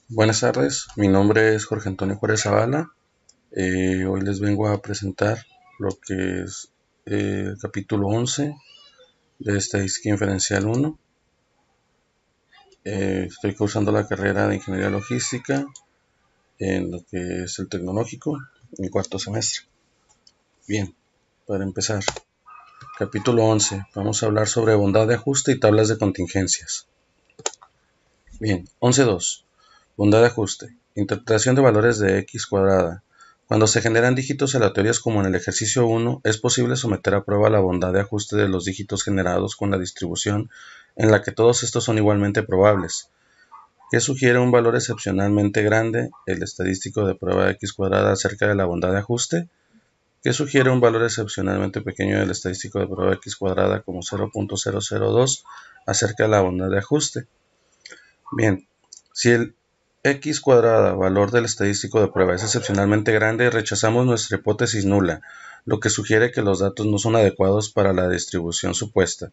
Buenas tardes, mi nombre es Jorge Antonio Juárez Zavala. Hoy les vengo a presentar lo que es el capítulo 11 de Estadística Inferencial 1. Estoy cursando la carrera de Ingeniería Logística en lo que es el Tecnológico, en cuarto semestre. Bien, para empezar, capítulo 11, vamos a hablar sobre bondad de ajuste y tablas de contingencias. Bien, 11.2. Bondad de ajuste. Interpretación de valores de x cuadrada. Cuando se generan dígitos aleatorios como en el ejercicio 1, es posible someter a prueba la bondad de ajuste de los dígitos generados con la distribución en la que todos estos son igualmente probables. ¿Qué sugiere un valor excepcionalmente grande, el estadístico de prueba de x cuadrada acerca de la bondad de ajuste? ¿Qué sugiere un valor excepcionalmente pequeño del estadístico de prueba de x cuadrada como 0.002 acerca de la bondad de ajuste? Bien, si el x cuadrada, valor del estadístico de prueba, es excepcionalmente grande, rechazamos nuestra hipótesis nula, lo que sugiere que los datos no son adecuados para la distribución supuesta.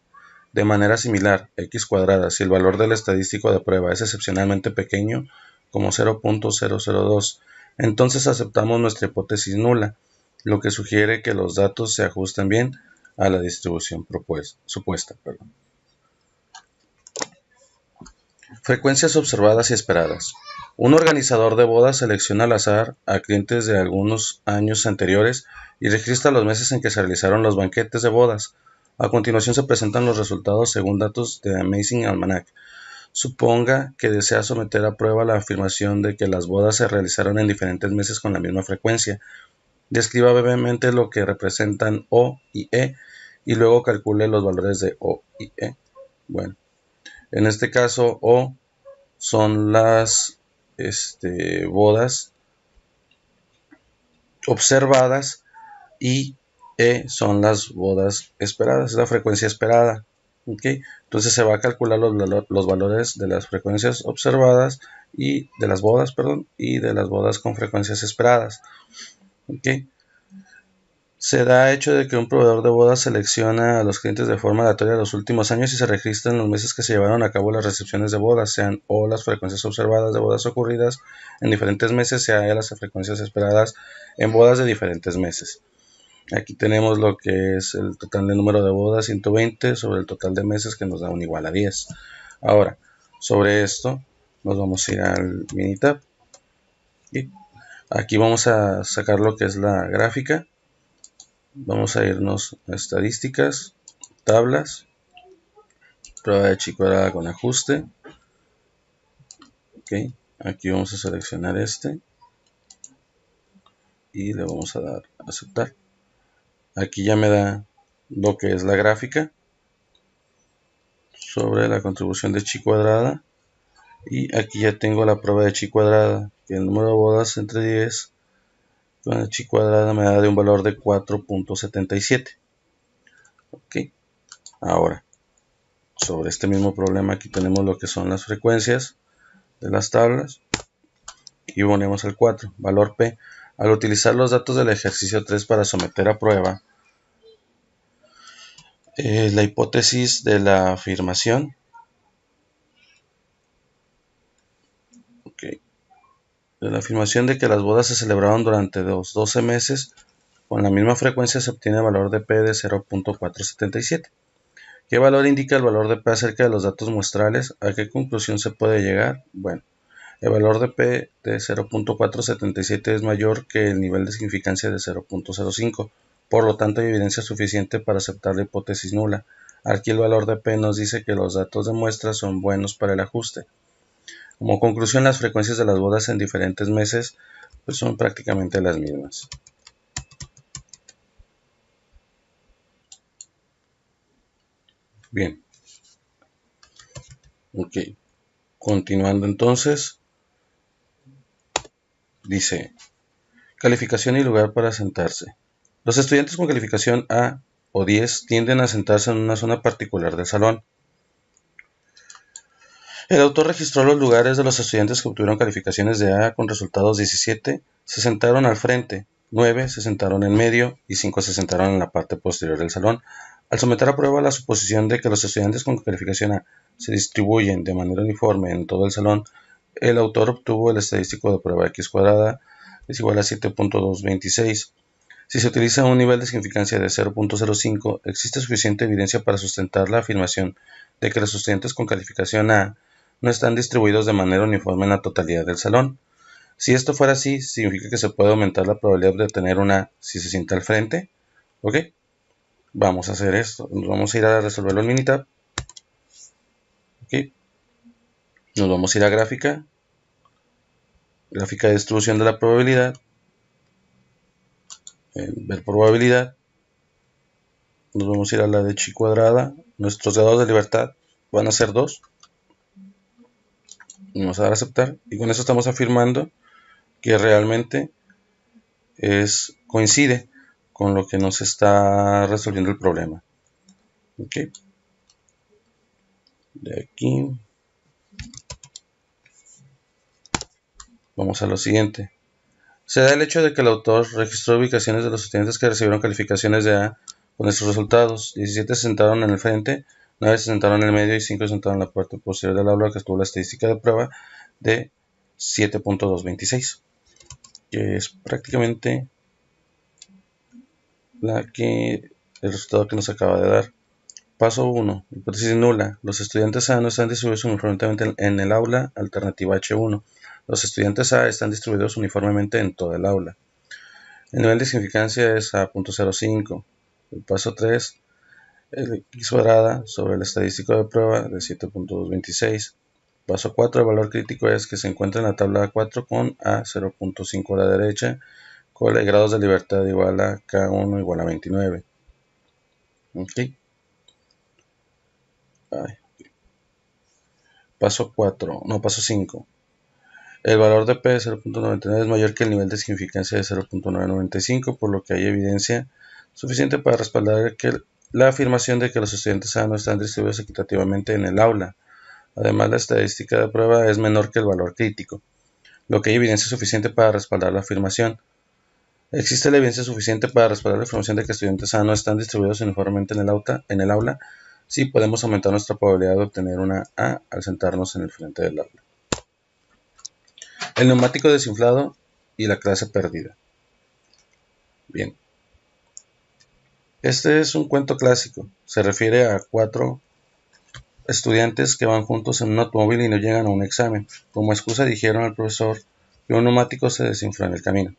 De manera similar, x cuadrada, si el valor del estadístico de prueba es excepcionalmente pequeño, como 0.002, entonces aceptamos nuestra hipótesis nula, lo que sugiere que los datos se ajustan bien a la distribución supuesta. Frecuencias observadas y esperadas. Un organizador de bodas selecciona al azar a clientes de algunos años anteriores y registra los meses en que se realizaron los banquetes de bodas. A continuación se presentan los resultados según datos de Amazing Almanac. Suponga que desea someter a prueba la afirmación de que las bodas se realizaron en diferentes meses con la misma frecuencia. Describa brevemente lo que representan O y E y luego calcule los valores de O y E. Bueno, en este caso O son las bodas observadas y E son las bodas esperadas, es la frecuencia esperada. ¿Okay? Entonces se va a calcular los valores de las frecuencias observadas y de las bodas, y de las bodas con frecuencias esperadas. ¿Okay? Se da hecho de que un proveedor de bodas selecciona a los clientes de forma aleatoria los últimos años y se registran los meses que se llevaron a cabo las recepciones de bodas, sean o las frecuencias observadas de bodas ocurridas en diferentes meses, sea las frecuencias esperadas en bodas de diferentes meses. Aquí tenemos lo que es el total de número de bodas, 120, sobre el total de meses, que nos da un igual a 10. Ahora, sobre esto, nos vamos a ir al Minitab. Y aquí vamos a sacar lo que es la gráfica. Vamos a irnos a estadísticas, tablas, prueba de chi cuadrada con ajuste. Ok, aquí vamos a seleccionar este y le vamos a dar a aceptar. Aquí ya me da lo que es la gráfica sobre la contribución de chi cuadrada. Y aquí ya tengo la prueba de chi cuadrada, que el número de bodas entre 10 con el chi cuadrada me da de un valor de 4.77. Ok, ahora sobre este mismo problema aquí tenemos lo que son las frecuencias de las tablas y ponemos el 4, valor P. Al utilizar los datos del ejercicio 3 para someter a prueba la hipótesis de la afirmación, de que las bodas se celebraron durante los 12 meses con la misma frecuencia, se obtiene el valor de P de 0.477. ¿Qué valor indica el valor de P acerca de los datos muestrales? ¿A qué conclusión se puede llegar? Bueno, el valor de P de 0.477 es mayor que el nivel de significancia de 0.05, por lo tanto hay evidencia suficiente para aceptar la hipótesis nula. Aquí el valor de P nos dice que los datos de muestra son buenos para el ajuste. Como conclusión, las frecuencias de las bodas en diferentes meses pues son prácticamente las mismas. Bien. Ok. Continuando entonces, dice, calificación y lugar para sentarse. Los estudiantes con calificación A o 10 tienden a sentarse en una zona particular del salón. El autor registró los lugares de los estudiantes que obtuvieron calificaciones de A con resultados 17, se sentaron al frente, 9 se sentaron en medio y 5 se sentaron en la parte posterior del salón. Al someter a prueba la suposición de que los estudiantes con calificación A se distribuyen de manera uniforme en todo el salón, el autor obtuvo el estadístico de prueba x cuadrada es igual a 7.226. Si se utiliza un nivel de significancia de 0.05, existe suficiente evidencia para sustentar la afirmación de que los estudiantes con calificación A no están distribuidos de manera uniforme en la totalidad del salón. Si esto fuera así, significa que se puede aumentar la probabilidad de obtener una si se sienta al frente. ¿Ok? Vamos a hacer esto. Nos vamos a ir a resolverlo en Minitab. ¿Ok? Nos vamos a ir a gráfica. Gráfica de distribución de la probabilidad. Ver probabilidad. Nos vamos a ir a la de chi cuadrada. Nuestros grados de libertad van a ser 2. Vamos a dar a aceptar. Y con eso estamos afirmando que realmente coincide con lo que nos está resolviendo el problema. Ok. De aquí vamos a lo siguiente. Se da el hecho de que el autor registró ubicaciones de los estudiantes que recibieron calificaciones de A con estos resultados. 17 se sentaron en el frente, 9 se sentaron en el medio y 5 se sentaron en la parte posterior del aula, que estuvo la estadística de prueba de 7.226, que es prácticamente el resultado que nos acaba de dar. Paso 1. Hipótesis nula. Los estudiantes A no están distribuidos uniformemente en el aula. Alternativa H1. Los estudiantes A están distribuidos uniformemente en toda el aula. El nivel de significancia es A.05. El paso 3. El x cuadrada sobre el estadístico de prueba de 7.226. Paso 4. El valor crítico es que se encuentra en la tabla 4 con A0.5 a la derecha, con el grados de libertad igual a K1 igual a 29. Ok. Paso 5. El valor de P de 0.99 es mayor que el nivel de significancia de 0.995, por lo que hay evidencia suficiente para respaldar la afirmación de que los estudiantes A no están distribuidos equitativamente en el aula. Además, la estadística de prueba es menor que el valor crítico, lo que hay evidencia suficiente para respaldar la afirmación. ¿Existe la evidencia suficiente para respaldar la afirmación de que estudiantes A no están distribuidos uniformemente en el aula? Sí, podemos aumentar nuestra probabilidad de obtener una A al sentarnos en el frente del aula. El neumático desinflado y la clase perdida. Bien. Este es un cuento clásico. Se refiere a 4 estudiantes que van juntos en un automóvil y no llegan a un examen. Como excusa dijeron al profesor que un neumático se desinfló en el camino.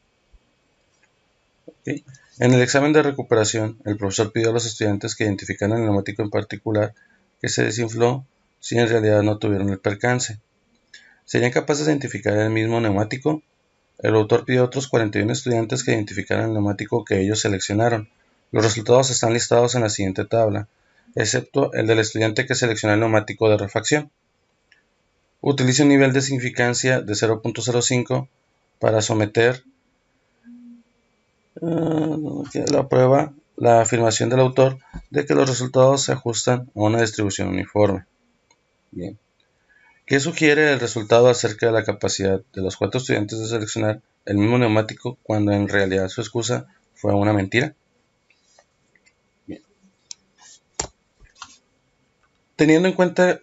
¿Okay? En el examen de recuperación, el profesor pidió a los estudiantes que identificaran el neumático en particular que se desinfló si en realidad no tuvieron el percance. ¿Serían capaces de identificar el mismo neumático? El autor pidió a otros 41 estudiantes que identificaran el neumático que ellos seleccionaron. Los resultados están listados en la siguiente tabla, excepto el del estudiante que seleccionó el neumático de refacción. Utilice un nivel de significancia de 0.05 para someter la prueba, la afirmación del autor de que los resultados se ajustan a una distribución uniforme. Bien. ¿Qué sugiere el resultado acerca de la capacidad de los 4 estudiantes de seleccionar el mismo neumático cuando en realidad su excusa fue una mentira? Bien. Teniendo en cuenta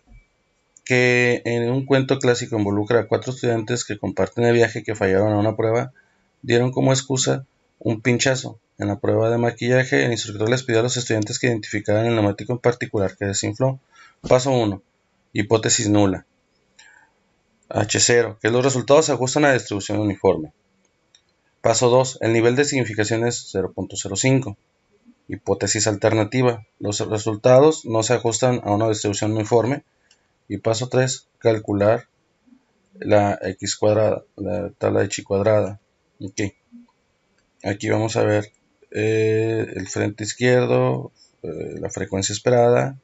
que en un cuento clásico involucra a 4 estudiantes que comparten el viaje que fallaron a una prueba, dieron como excusa un pinchazo. En la prueba de maquillaje, el instructor les pidió a los estudiantes que identificaran el neumático en particular que desinfló. Paso 1. Hipótesis nula. H0, que los resultados se ajustan a distribución uniforme. Paso 2. El nivel de significación es 0.05. Hipótesis alternativa. Los resultados no se ajustan a una distribución uniforme. Y paso 3. Calcular la x cuadrada, la tabla de chi cuadrada. Okay. Aquí vamos a ver el frente izquierdo, la frecuencia esperada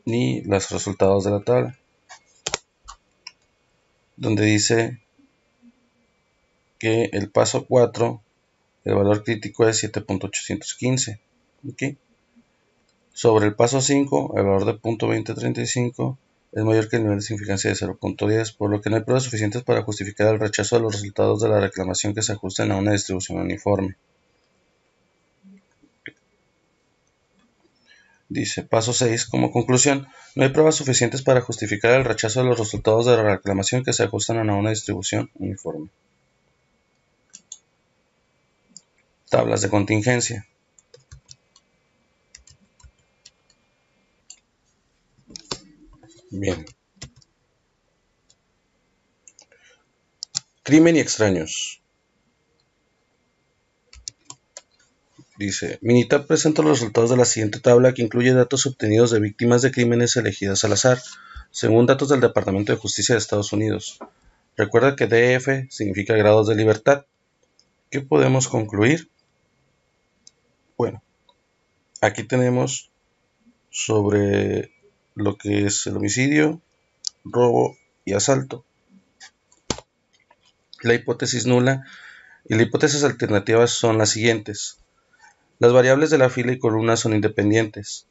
y los resultados de la tabla, donde dice que el paso 4, el valor crítico es 7.815. ¿Okay? Sobre el paso 5, el valor de 0.2035 es mayor que el nivel de significancia de 0.10, por lo que no hay pruebas suficientes para justificar el rechazo de los resultados de la reclamación que se ajusten a una distribución uniforme. Dice, paso 6, como conclusión, no hay pruebas suficientes para justificar el rechazo de los resultados de la reclamación que se ajustan a una distribución uniforme. Tablas de contingencia. Bien. Crimen y extraños. Dice, Minitab presenta los resultados de la siguiente tabla que incluye datos obtenidos de víctimas de crímenes elegidas al azar, según datos del Departamento de Justicia de Estados Unidos. Recuerda que DF significa grados de libertad. ¿Qué podemos concluir? Bueno, aquí tenemos sobre lo que es el homicidio, robo y asalto. La hipótesis nula y la hipótesis alternativas son las siguientes. Las variables de la fila y columna son independientes.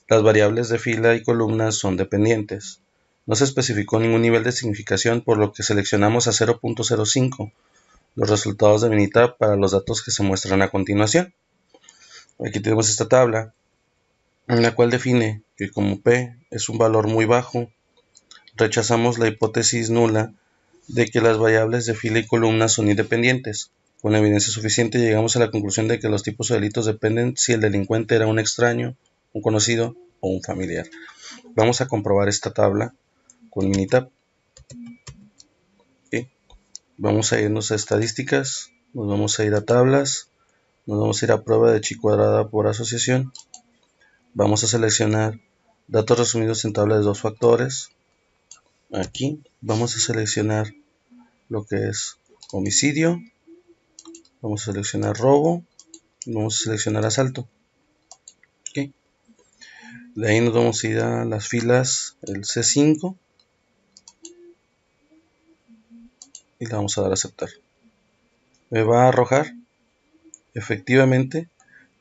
Las variables de fila y columna son dependientes. No se especificó ningún nivel de significación, por lo que seleccionamos a 0.05 los resultados de Minitab para los datos que se muestran a continuación. Aquí tenemos esta tabla, en la cual define que como P es un valor muy bajo, rechazamos la hipótesis nula de que las variables de fila y columna son independientes. Con evidencia suficiente llegamos a la conclusión de que los tipos de delitos dependen si el delincuente era un extraño, un conocido o un familiar. Vamos a comprobar esta tabla con Minitab. ¿Okay? Vamos a irnos a estadísticas, nos vamos a ir a tablas, nos vamos a ir a prueba de chi cuadrada por asociación. Vamos a seleccionar datos resumidos en tabla de 2 factores. Aquí vamos a seleccionar lo que es homicidio, vamos a seleccionar robo, vamos a seleccionar asalto. ¿Okay? De ahí nos vamos a ir a las filas, el C5, y le vamos a dar a aceptar. Me va a arrojar efectivamente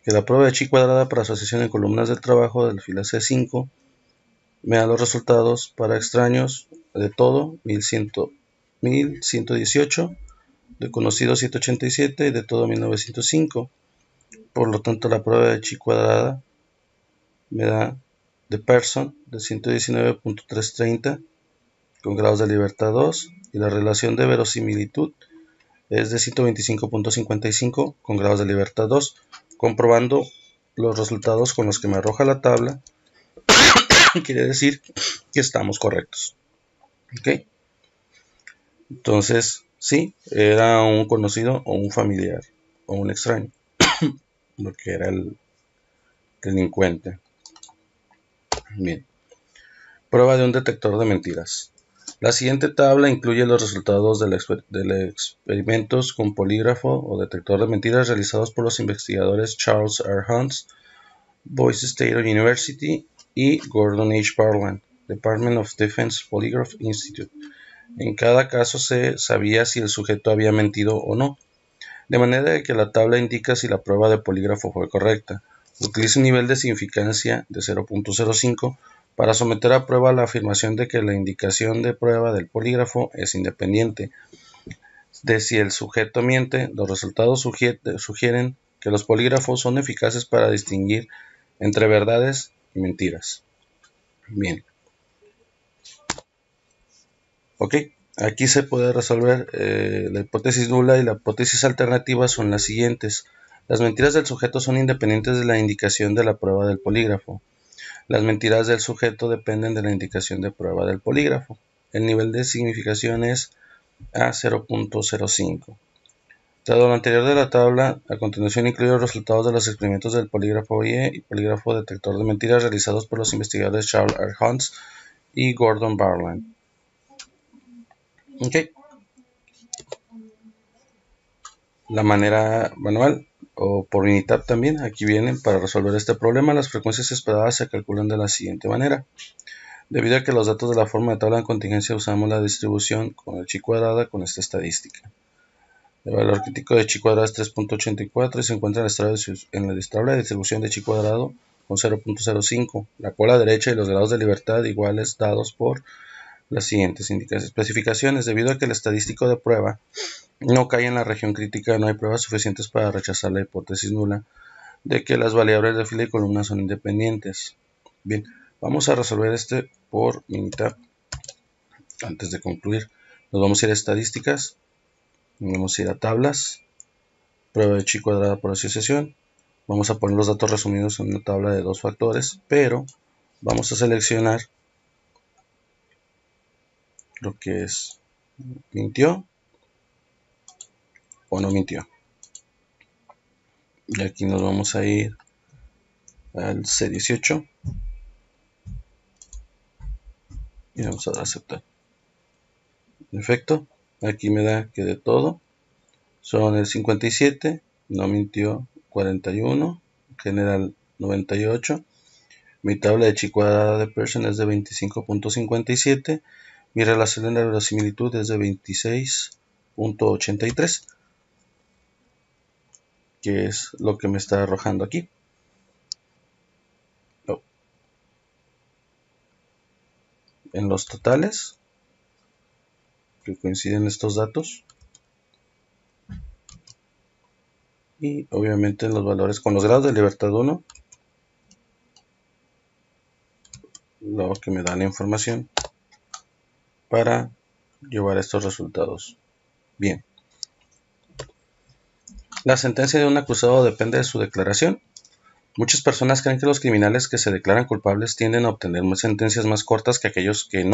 que la prueba de chi cuadrada para asociación en columnas del trabajo de la fila C5 me da los resultados para extraños de todo 1118, de conocido 787 y de todo 1905. Por lo tanto, la prueba de chi cuadrada me da de person de 119.330 con grados de libertad 2 y la relación de verosimilitud es de 125.55 con grados de libertad 2, comprobando los resultados con los que me arroja la tabla. Quiere decir que estamos correctos. ¿Ok? Entonces, sí, era un conocido o un familiar o un extraño, lo que era el delincuente. Bien. Prueba de un detector de mentiras. La siguiente tabla incluye los resultados de experimentos con polígrafo o detector de mentiras realizados por los investigadores Charles R. Hunts, Boise State University y Gordon H. Barland, Department of Defense Polygraph Institute. En cada caso se sabía si el sujeto había mentido o no, de manera que la tabla indica si la prueba de polígrafo fue correcta. Utiliza un nivel de significancia de 0.05 para someter a prueba la afirmación de que la indicación de prueba del polígrafo es independiente de si el sujeto miente. Los resultados sugieren que los polígrafos son eficaces para distinguir entre verdades y mentiras. Bien. Ok, aquí se puede resolver la hipótesis nula y la hipótesis alternativa son las siguientes. Las mentiras del sujeto son independientes de la indicación de la prueba del polígrafo. Las mentiras del sujeto dependen de la indicación de prueba del polígrafo. El nivel de significación es a 0.05. Dado lo anterior de la tabla, a continuación incluye los resultados de los experimentos del polígrafo IE y polígrafo detector de mentiras realizados por los investigadores Charles R. Hunts y Gordon Barland. Okay. La manera manual o por Minitab también, aquí vienen para resolver este problema. Las frecuencias esperadas se calculan de la siguiente manera. Debido a que los datos de la forma de tabla de contingencia usamos la distribución con el chi cuadrada con esta estadística. El valor crítico de chi cuadrado es 3.84 y se encuentra en la tabla de distribución de chi cuadrado con 0.05. La cola derecha y los grados de libertad iguales dados por las siguientes especificaciones. Debido a que el estadístico de prueba no cae en la región crítica, no hay pruebas suficientes para rechazar la hipótesis nula. de que las variables de fila y columna son independientes. Bien, vamos a resolver este por Minitab. Antes de concluir, nos vamos a ir a estadísticas, vamos a ir a tablas, prueba de chi cuadrada por asociación. Vamos a poner los datos resumidos en una tabla de 2 factores, pero vamos a seleccionar lo que es mintió o no mintió. Y aquí nos vamos a ir al C18 y vamos a dar a aceptar. En efecto, aquí me da que de todo son el 57, no mintió 41, general 98. Mi tabla de chi cuadrada de Pearson es de 25.57. Mi relación de la verosimilitud es de 26.83, que es lo que me está arrojando aquí. En los totales que coinciden estos datos y obviamente en los valores con los grados de libertad 1, lo que me da la información para llevar estos resultados. Bien, la sentencia de un acusado depende de su declaración. Muchas personas creen que los criminales que se declaran culpables tienden a obtener sentencias más cortas que aquellos que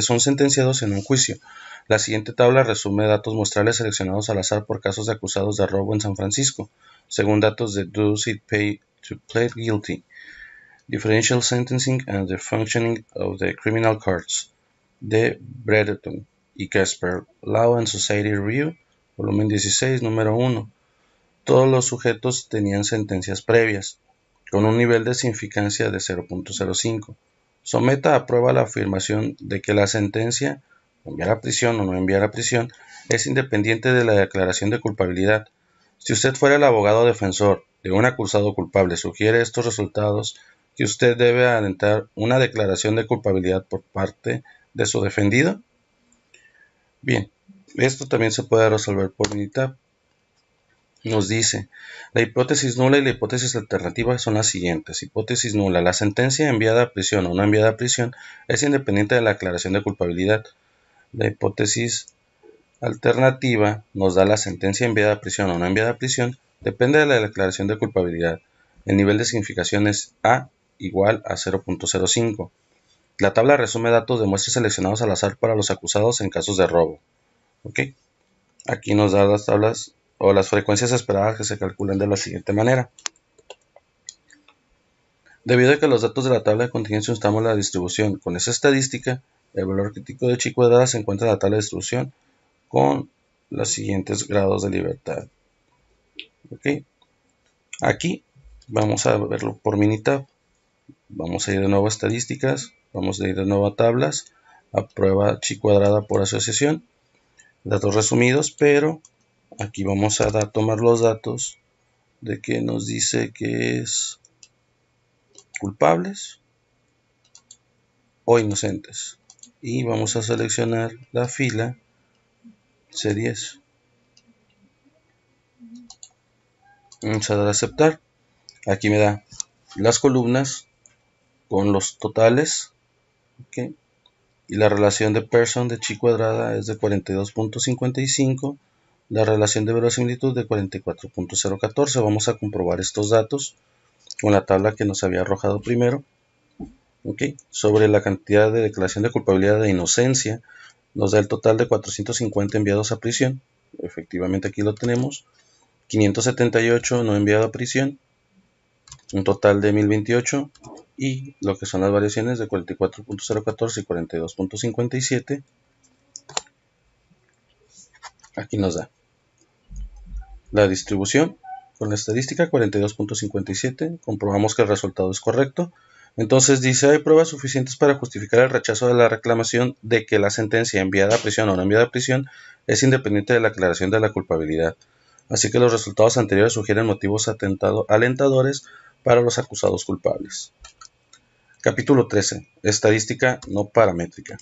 son sentenciados en un juicio. La siguiente tabla resume datos muestrales seleccionados al azar por casos de acusados de robo en San Francisco, según datos de Does It Pay to Plead Guilty, Differential Sentencing and the Functioning of the Criminal Courts, de Brereton y Casper, Law and Society Review, volumen 16, número 1. Todos los sujetos tenían sentencias previas, con un nivel de significancia de 0.05. Someta a prueba la afirmación de que la sentencia, enviar a prisión o no enviar a prisión, es independiente de la declaración de culpabilidad. Si usted fuera el abogado defensor de un acusado culpable, sugiere estos resultados que usted debe alentar una declaración de culpabilidad por parte de su defendido. Bien, esto también se puede resolver por Minitab. Nos dice, la hipótesis nula y la hipótesis alternativa son las siguientes. Hipótesis nula, la sentencia enviada a prisión o no enviada a prisión es independiente de la aclaración de culpabilidad. La hipótesis alternativa nos da la sentencia enviada a prisión o no enviada a prisión, depende de la declaración de culpabilidad. El nivel de significación es A igual a 0.05. La tabla resume datos de muestras seleccionados al azar para los acusados en casos de robo. ¿Ok? Aquí nos da las tablas o las frecuencias esperadas que se calculan de la siguiente manera. Debido a que los datos de la tabla de contingencia usamos la distribución con esa estadística, el valor crítico de chi cuadrada se encuentra en la tabla de distribución con los siguientes grados de libertad. ¿Ok? Aquí vamos a verlo por Minitab. Vamos a ir de nuevo a estadísticas, vamos a ir de nuevo a tablas, a prueba chi cuadrada por asociación, datos resumidos, pero aquí vamos a tomar los datos de que nos dice que es culpables o inocentes. Y vamos a seleccionar la fila C10. Vamos a dar a aceptar. Aquí me da las columnas con los totales. ¿Okay? Y la relación de Pearson de chi cuadrada es de 42.55. La relación de verosimilitud de 44.014. Vamos a comprobar estos datos con la tabla que nos había arrojado primero. ¿Okay? Sobre la cantidad de declaración de culpabilidad de inocencia, nos da el total de 450 enviados a prisión. Efectivamente aquí lo tenemos. 578 no enviado a prisión. Un total de 1028. Y lo que son las variaciones de 44.014 y 42.57. Aquí nos da la distribución. Con la estadística 42.57 comprobamos que el resultado es correcto. Entonces dice, hay pruebas suficientes para justificar el rechazo de la reclamación de que la sentencia enviada a prisión o no enviada a prisión es independiente de la aclaración de la culpabilidad. Así que los resultados anteriores sugieren motivos alentadores para los acusados culpables. Capítulo 13. Estadística no paramétrica.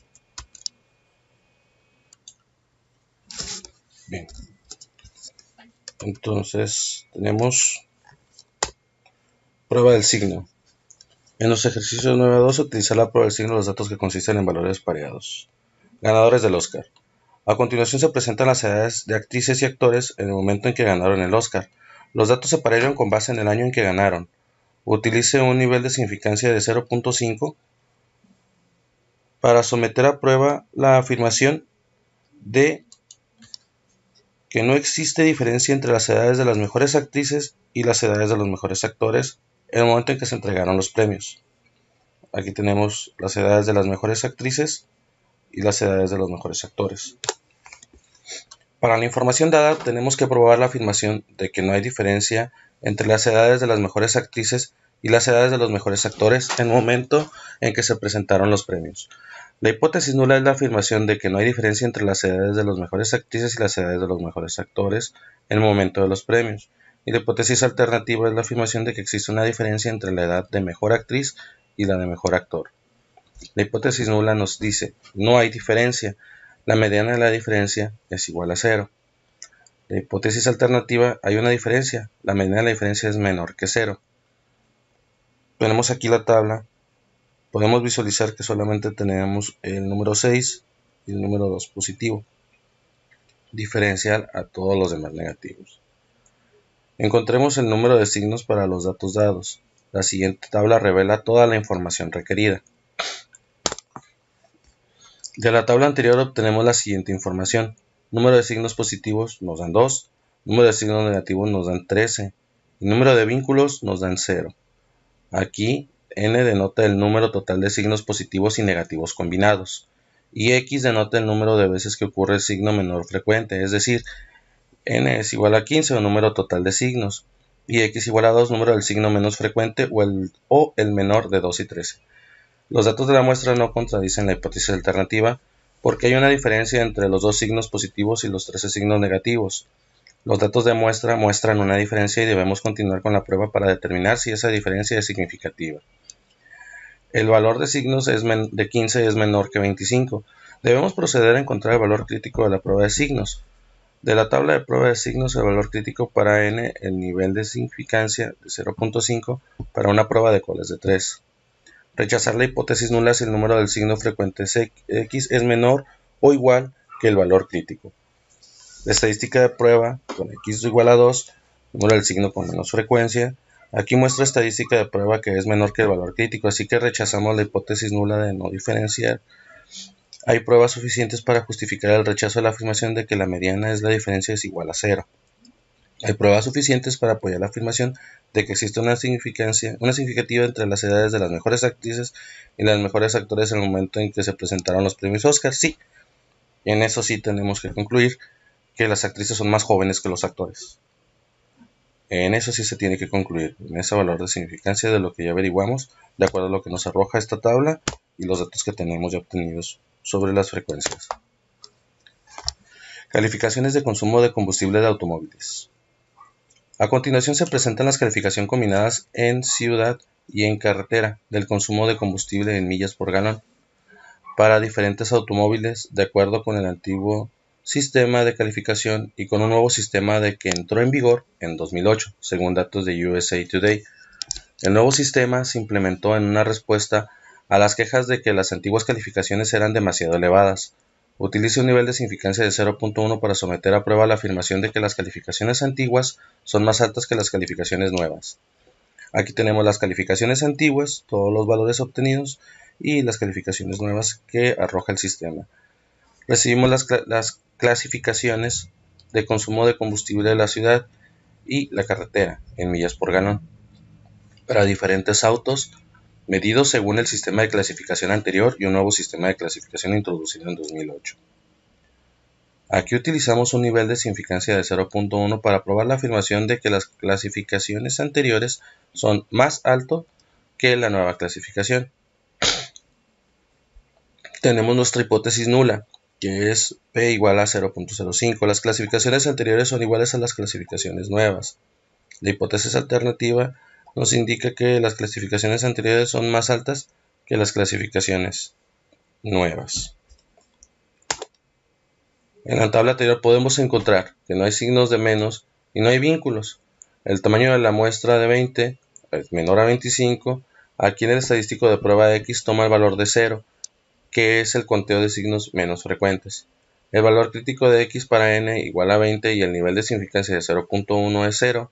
Bien. Entonces tenemos Prueba del signo. En los ejercicios 9 a 2 utilizar la prueba del signo los datos que consisten en valores pareados. Ganadores del Oscar. A continuación se presentan las edades de actrices y actores en el momento en que ganaron el Oscar. Los datos se parearon con base en el año en que ganaron. Utilice un nivel de significancia de 0.5 para someter a prueba la afirmación de que no existe diferencia entre las edades de las mejores actrices y las edades de los mejores actores en el momento en que se entregaron los premios. Aquí tenemos las edades de las mejores actrices y las edades de los mejores actores. Para la información dada tenemos que probar la afirmación de que no hay diferencia entre las edades de las mejores actrices y las edades de los mejores actores en el momento en que se presentaron los premios. La hipótesis nula es la afirmación de que no hay diferencia entre las edades de las mejores actrices y las edades de los mejores actores en el momento de los premios. Y la hipótesis alternativa es la afirmación de que existe una diferencia entre la edad de mejor actriz y la de mejor actor. La hipótesis nula nos dice, no hay diferencia, la mediana de la diferencia es igual a 0. La hipótesis alternativa, hay una diferencia, la mediana de la diferencia es menor que 0. Tenemos aquí la tabla, podemos visualizar que solamente tenemos el número 6 y el número 2 positivo, diferencial a todos los demás negativos. Encontremos el número de signos para los datos dados. La siguiente tabla revela toda la información requerida. De la tabla anterior obtenemos la siguiente información. Número de signos positivos nos dan 2, número de signos negativos nos dan 13, y número de vínculos nos dan 0. Aquí n denota el número total de signos positivos y negativos combinados, y x denota el número de veces que ocurre el signo menor frecuente, es decir, n es igual a 15 o número total de signos, y x igual a 2 número del signo menos frecuente o el menor de 2 y 13. Los datos de la muestra no contradicen la hipótesis alternativa porque hay una diferencia entre los 2 signos positivos y los 13 signos negativos. Los datos de muestra muestran una diferencia y debemos continuar con la prueba para determinar si esa diferencia es significativa. El valor de signos de 15 es menor que 25. Debemos proceder a encontrar el valor crítico de la prueba de signos. De la tabla de prueba de signos, el valor crítico para n, el nivel de significancia de 0.5 para una prueba de cola es de 3. Rechazar la hipótesis nula si el número del signo frecuente x es menor o igual que el valor crítico. La estadística de prueba con x igual a 2, número del signo con menos frecuencia. Aquí muestra estadística de prueba que es menor que el valor crítico, así que rechazamos la hipótesis nula de no diferenciar. Hay pruebas suficientes para justificar el rechazo de la afirmación de que la mediana es la diferencia es igual a 0. Hay pruebas suficientes para apoyar la afirmación de que existe una significativa entre las edades de las mejores actrices y los mejores actores en el momento en que se presentaron los premios Oscar. Sí, en eso sí tenemos que concluir que las actrices son más jóvenes que los actores. En eso sí se tiene que concluir, en ese valor de significancia de lo que ya averiguamos, de acuerdo a lo que nos arroja esta tabla y los datos que tenemos ya obtenidos sobre las frecuencias. Calificaciones de consumo de combustible de automóviles. A continuación se presentan las calificaciones combinadas en ciudad y en carretera del consumo de combustible en millas por galón para diferentes automóviles de acuerdo con el antiguo sistema de calificación y con un nuevo sistema de que entró en vigor en 2008, según datos de USA Today. El nuevo sistema se implementó en una respuesta a las quejas de que las antiguas calificaciones eran demasiado elevadas. Utilice un nivel de significancia de 0.1 para someter a prueba la afirmación de que las calificaciones antiguas son más altas que las calificaciones nuevas. Aquí tenemos las calificaciones antiguas, todos los valores obtenidos, y las calificaciones nuevas que arroja el sistema. Recibimos las clasificaciones de consumo de combustible de la ciudad y la carretera en millas por galón para diferentes autos, medidos según el sistema de clasificación anterior y un nuevo sistema de clasificación introducido en 2008. Aquí utilizamos un nivel de significancia de 0.1 para probar la afirmación de que las clasificaciones anteriores son más altos que la nueva clasificación. Tenemos nuestra hipótesis nula, que es P igual a 0.05. Las clasificaciones anteriores son iguales a las clasificaciones nuevas. La hipótesis alternativa nos indica que las clasificaciones anteriores son más altas que las clasificaciones nuevas. En la tabla anterior podemos encontrar que no hay signos de menos y no hay vínculos. El tamaño de la muestra de 20 es menor a 25, aquí en el estadístico de prueba X toma el valor de 0, que es el conteo de signos menos frecuentes. El valor crítico de X para n igual a 20 y el nivel de significancia de 0.1 es 0.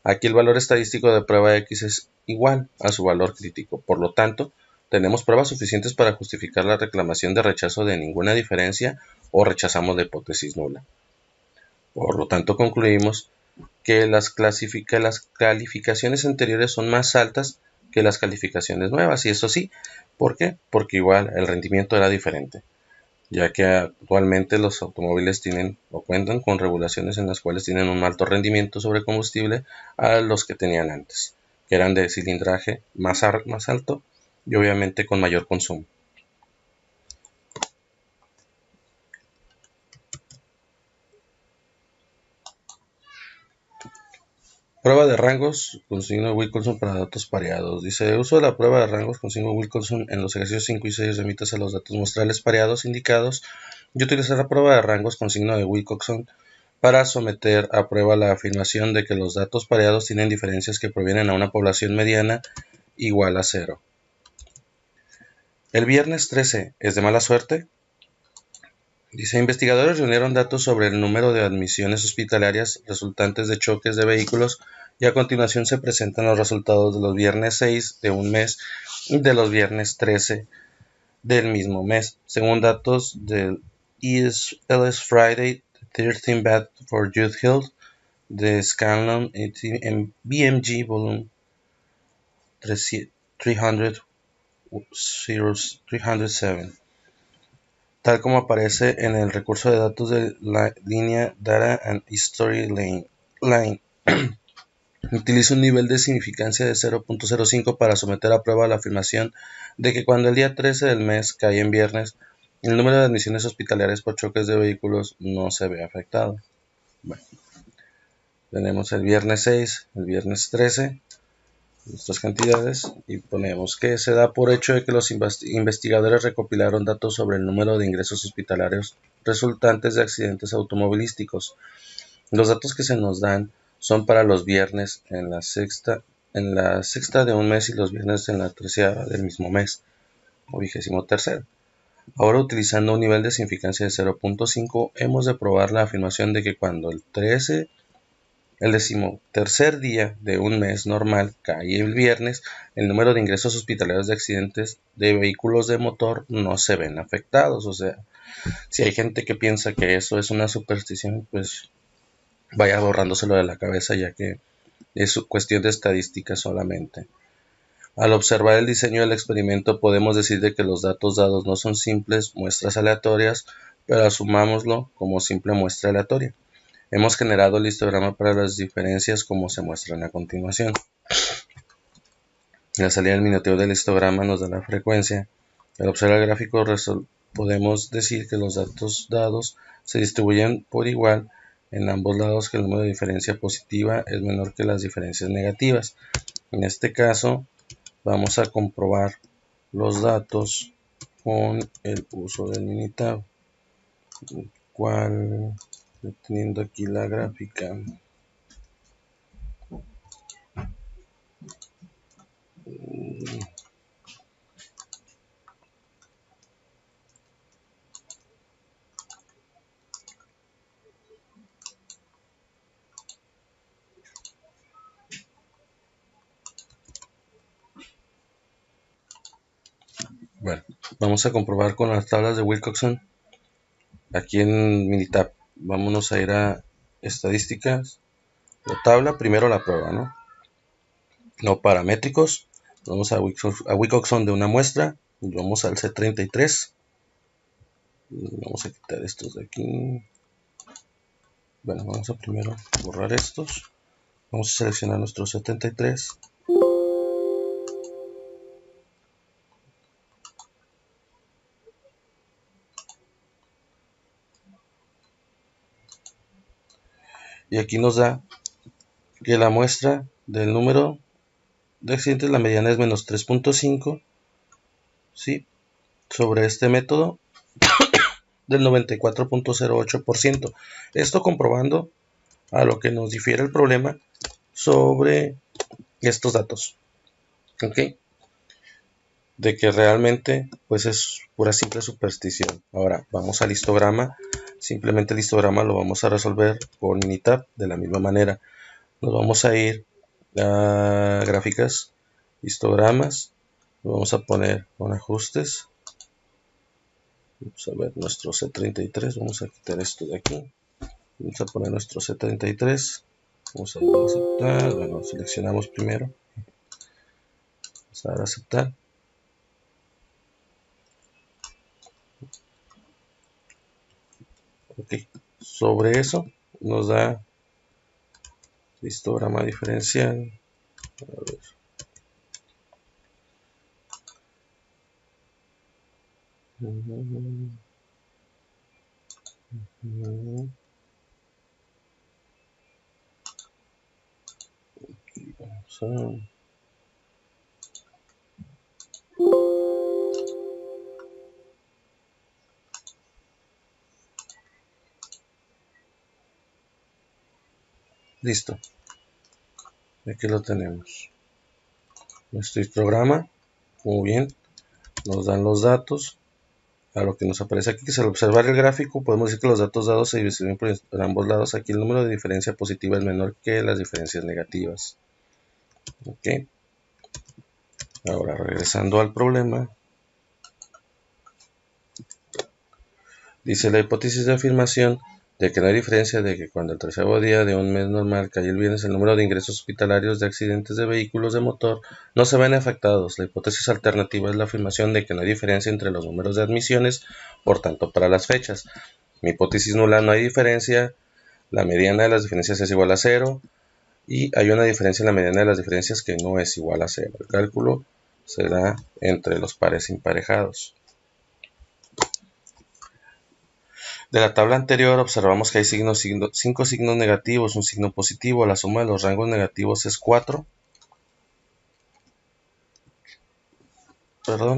Aquí el valor estadístico de prueba X es igual a su valor crítico. Por lo tanto, tenemos pruebas suficientes para justificar la reclamación de rechazo de ninguna diferencia o rechazamos la hipótesis nula. Por lo tanto, concluimos que las calificaciones anteriores son más altas que las calificaciones nuevas. Y eso sí, ¿por qué? Porque igual el rendimiento era diferente, ya que actualmente los automóviles tienen o cuentan con regulaciones en las cuales tienen un alto rendimiento sobre combustible a los que tenían antes, que eran de cilindraje más alto y obviamente con mayor consumo. Prueba de rangos con signo de Wilcoxon para datos pareados. Dice, el uso de la prueba de rangos con signo de Wilcoxon en los ejercicios 5 y 6 remite a los datos muestrales pareados indicados y utilizar la prueba de rangos con signo de Wilcoxon para someter a prueba la afirmación de que los datos pareados tienen diferencias que provienen a una población mediana igual a 0. El viernes 13 es de mala suerte. Dice, investigadores reunieron datos sobre el número de admisiones hospitalarias resultantes de choques de vehículos y a continuación se presentan los resultados de los viernes 6 de un mes y de los viernes 13 del mismo mes, según datos del LS Friday 13 Bad for Youth Health de Scanlon en BMG Volume 307. Tal como aparece en el recurso de datos de la línea Data and History Line. Utiliza un nivel de significancia de 0.05 para someter a prueba la afirmación de que cuando el día 13 del mes cae en viernes, el número de admisiones hospitalarias por choques de vehículos no se ve afectado. Bueno, tenemos el viernes 6, el viernes 13, nuestras cantidades, y ponemos que se da por hecho de que los investigadores recopilaron datos sobre el número de ingresos hospitalarios resultantes de accidentes automovilísticos. Los datos que se nos dan son para los viernes en la sexta de un mes y los viernes en la 13ª del mismo mes, o 23º. Ahora, utilizando un nivel de significancia de 0.5, hemos de probar la afirmación de que cuando el 13º día de un mes normal cae el viernes, el número de ingresos hospitalarios de accidentes de vehículos de motor no se ven afectados. O sea, si hay gente que piensa que eso es una superstición, pues vaya borrándoselo de la cabeza, ya que es cuestión de estadística solamente. Al observar el diseño del experimento podemos decir de que los datos dados no son simples muestras aleatorias, pero asumámoslo como simple muestra aleatoria. Hemos generado el histograma para las diferencias como se muestran a continuación. La salida del minuteo del histograma nos da la frecuencia. Al observar el gráfico podemos decir que los datos dados se distribuyen por igual en ambos lados, que el número de diferencia positiva es menor que las diferencias negativas. En este caso vamos a comprobar los datos con el uso del Minitab, el cual estoy teniendo aquí la gráfica. Bueno, vamos a comprobar con las tablas de Wilcoxon aquí en Minitab. Vámonos a ir a estadísticas, la tabla, primero la prueba, no paramétricos. Vamos a Wilcoxon de una muestra, vamos al C33. Vamos a quitar estos de aquí. Bueno, vamos a primero borrar estos. Vamos a seleccionar nuestro 73. Y aquí nos da que la muestra del número de accidentes, la mediana es menos 3.5, ¿sí? Sobre este método del 94.08%. Esto comprobando a lo que nos difiere el problema sobre estos datos. Ok, de que realmente pues es pura simple superstición. Ahora vamos al histograma. Simplemente el histograma lo vamos a resolver con Minitab de la misma manera. Nos vamos a ir a gráficas, histogramas, vamos a poner con ajustes. Vamos a ver nuestro C33, vamos a quitar esto de aquí, vamos a poner nuestro C33, vamos a dar a aceptar, bueno, seleccionamos primero, vamos a dar a aceptar. Ok, sobre eso nos da histograma diferencial. A ver. Listo, aquí lo tenemos. Nuestro histograma, muy bien, nos dan los datos. A lo que nos aparece aquí, que es al observar el gráfico, podemos decir que los datos dados se distribuyen por ambos lados. Aquí el número de diferencia positiva es menor que las diferencias negativas. Ok. Ahora, regresando al problema. Dice la hipótesis de afirmación de que no hay diferencia de que cuando el 13º día de un mes normal cae el viernes, el número de ingresos hospitalarios de accidentes de vehículos de motor no se ven afectados. La hipótesis alternativa es la afirmación de que no hay diferencia entre los números de admisiones, por tanto, para las fechas. Mi hipótesis nula, no hay diferencia, la mediana de las diferencias es igual a 0 y hay una diferencia en la mediana de las diferencias que no es igual a 0. El cálculo se da entre los pares emparejados. De la tabla anterior observamos que hay 5 signos negativos, un signo positivo. La suma de los rangos negativos es 4.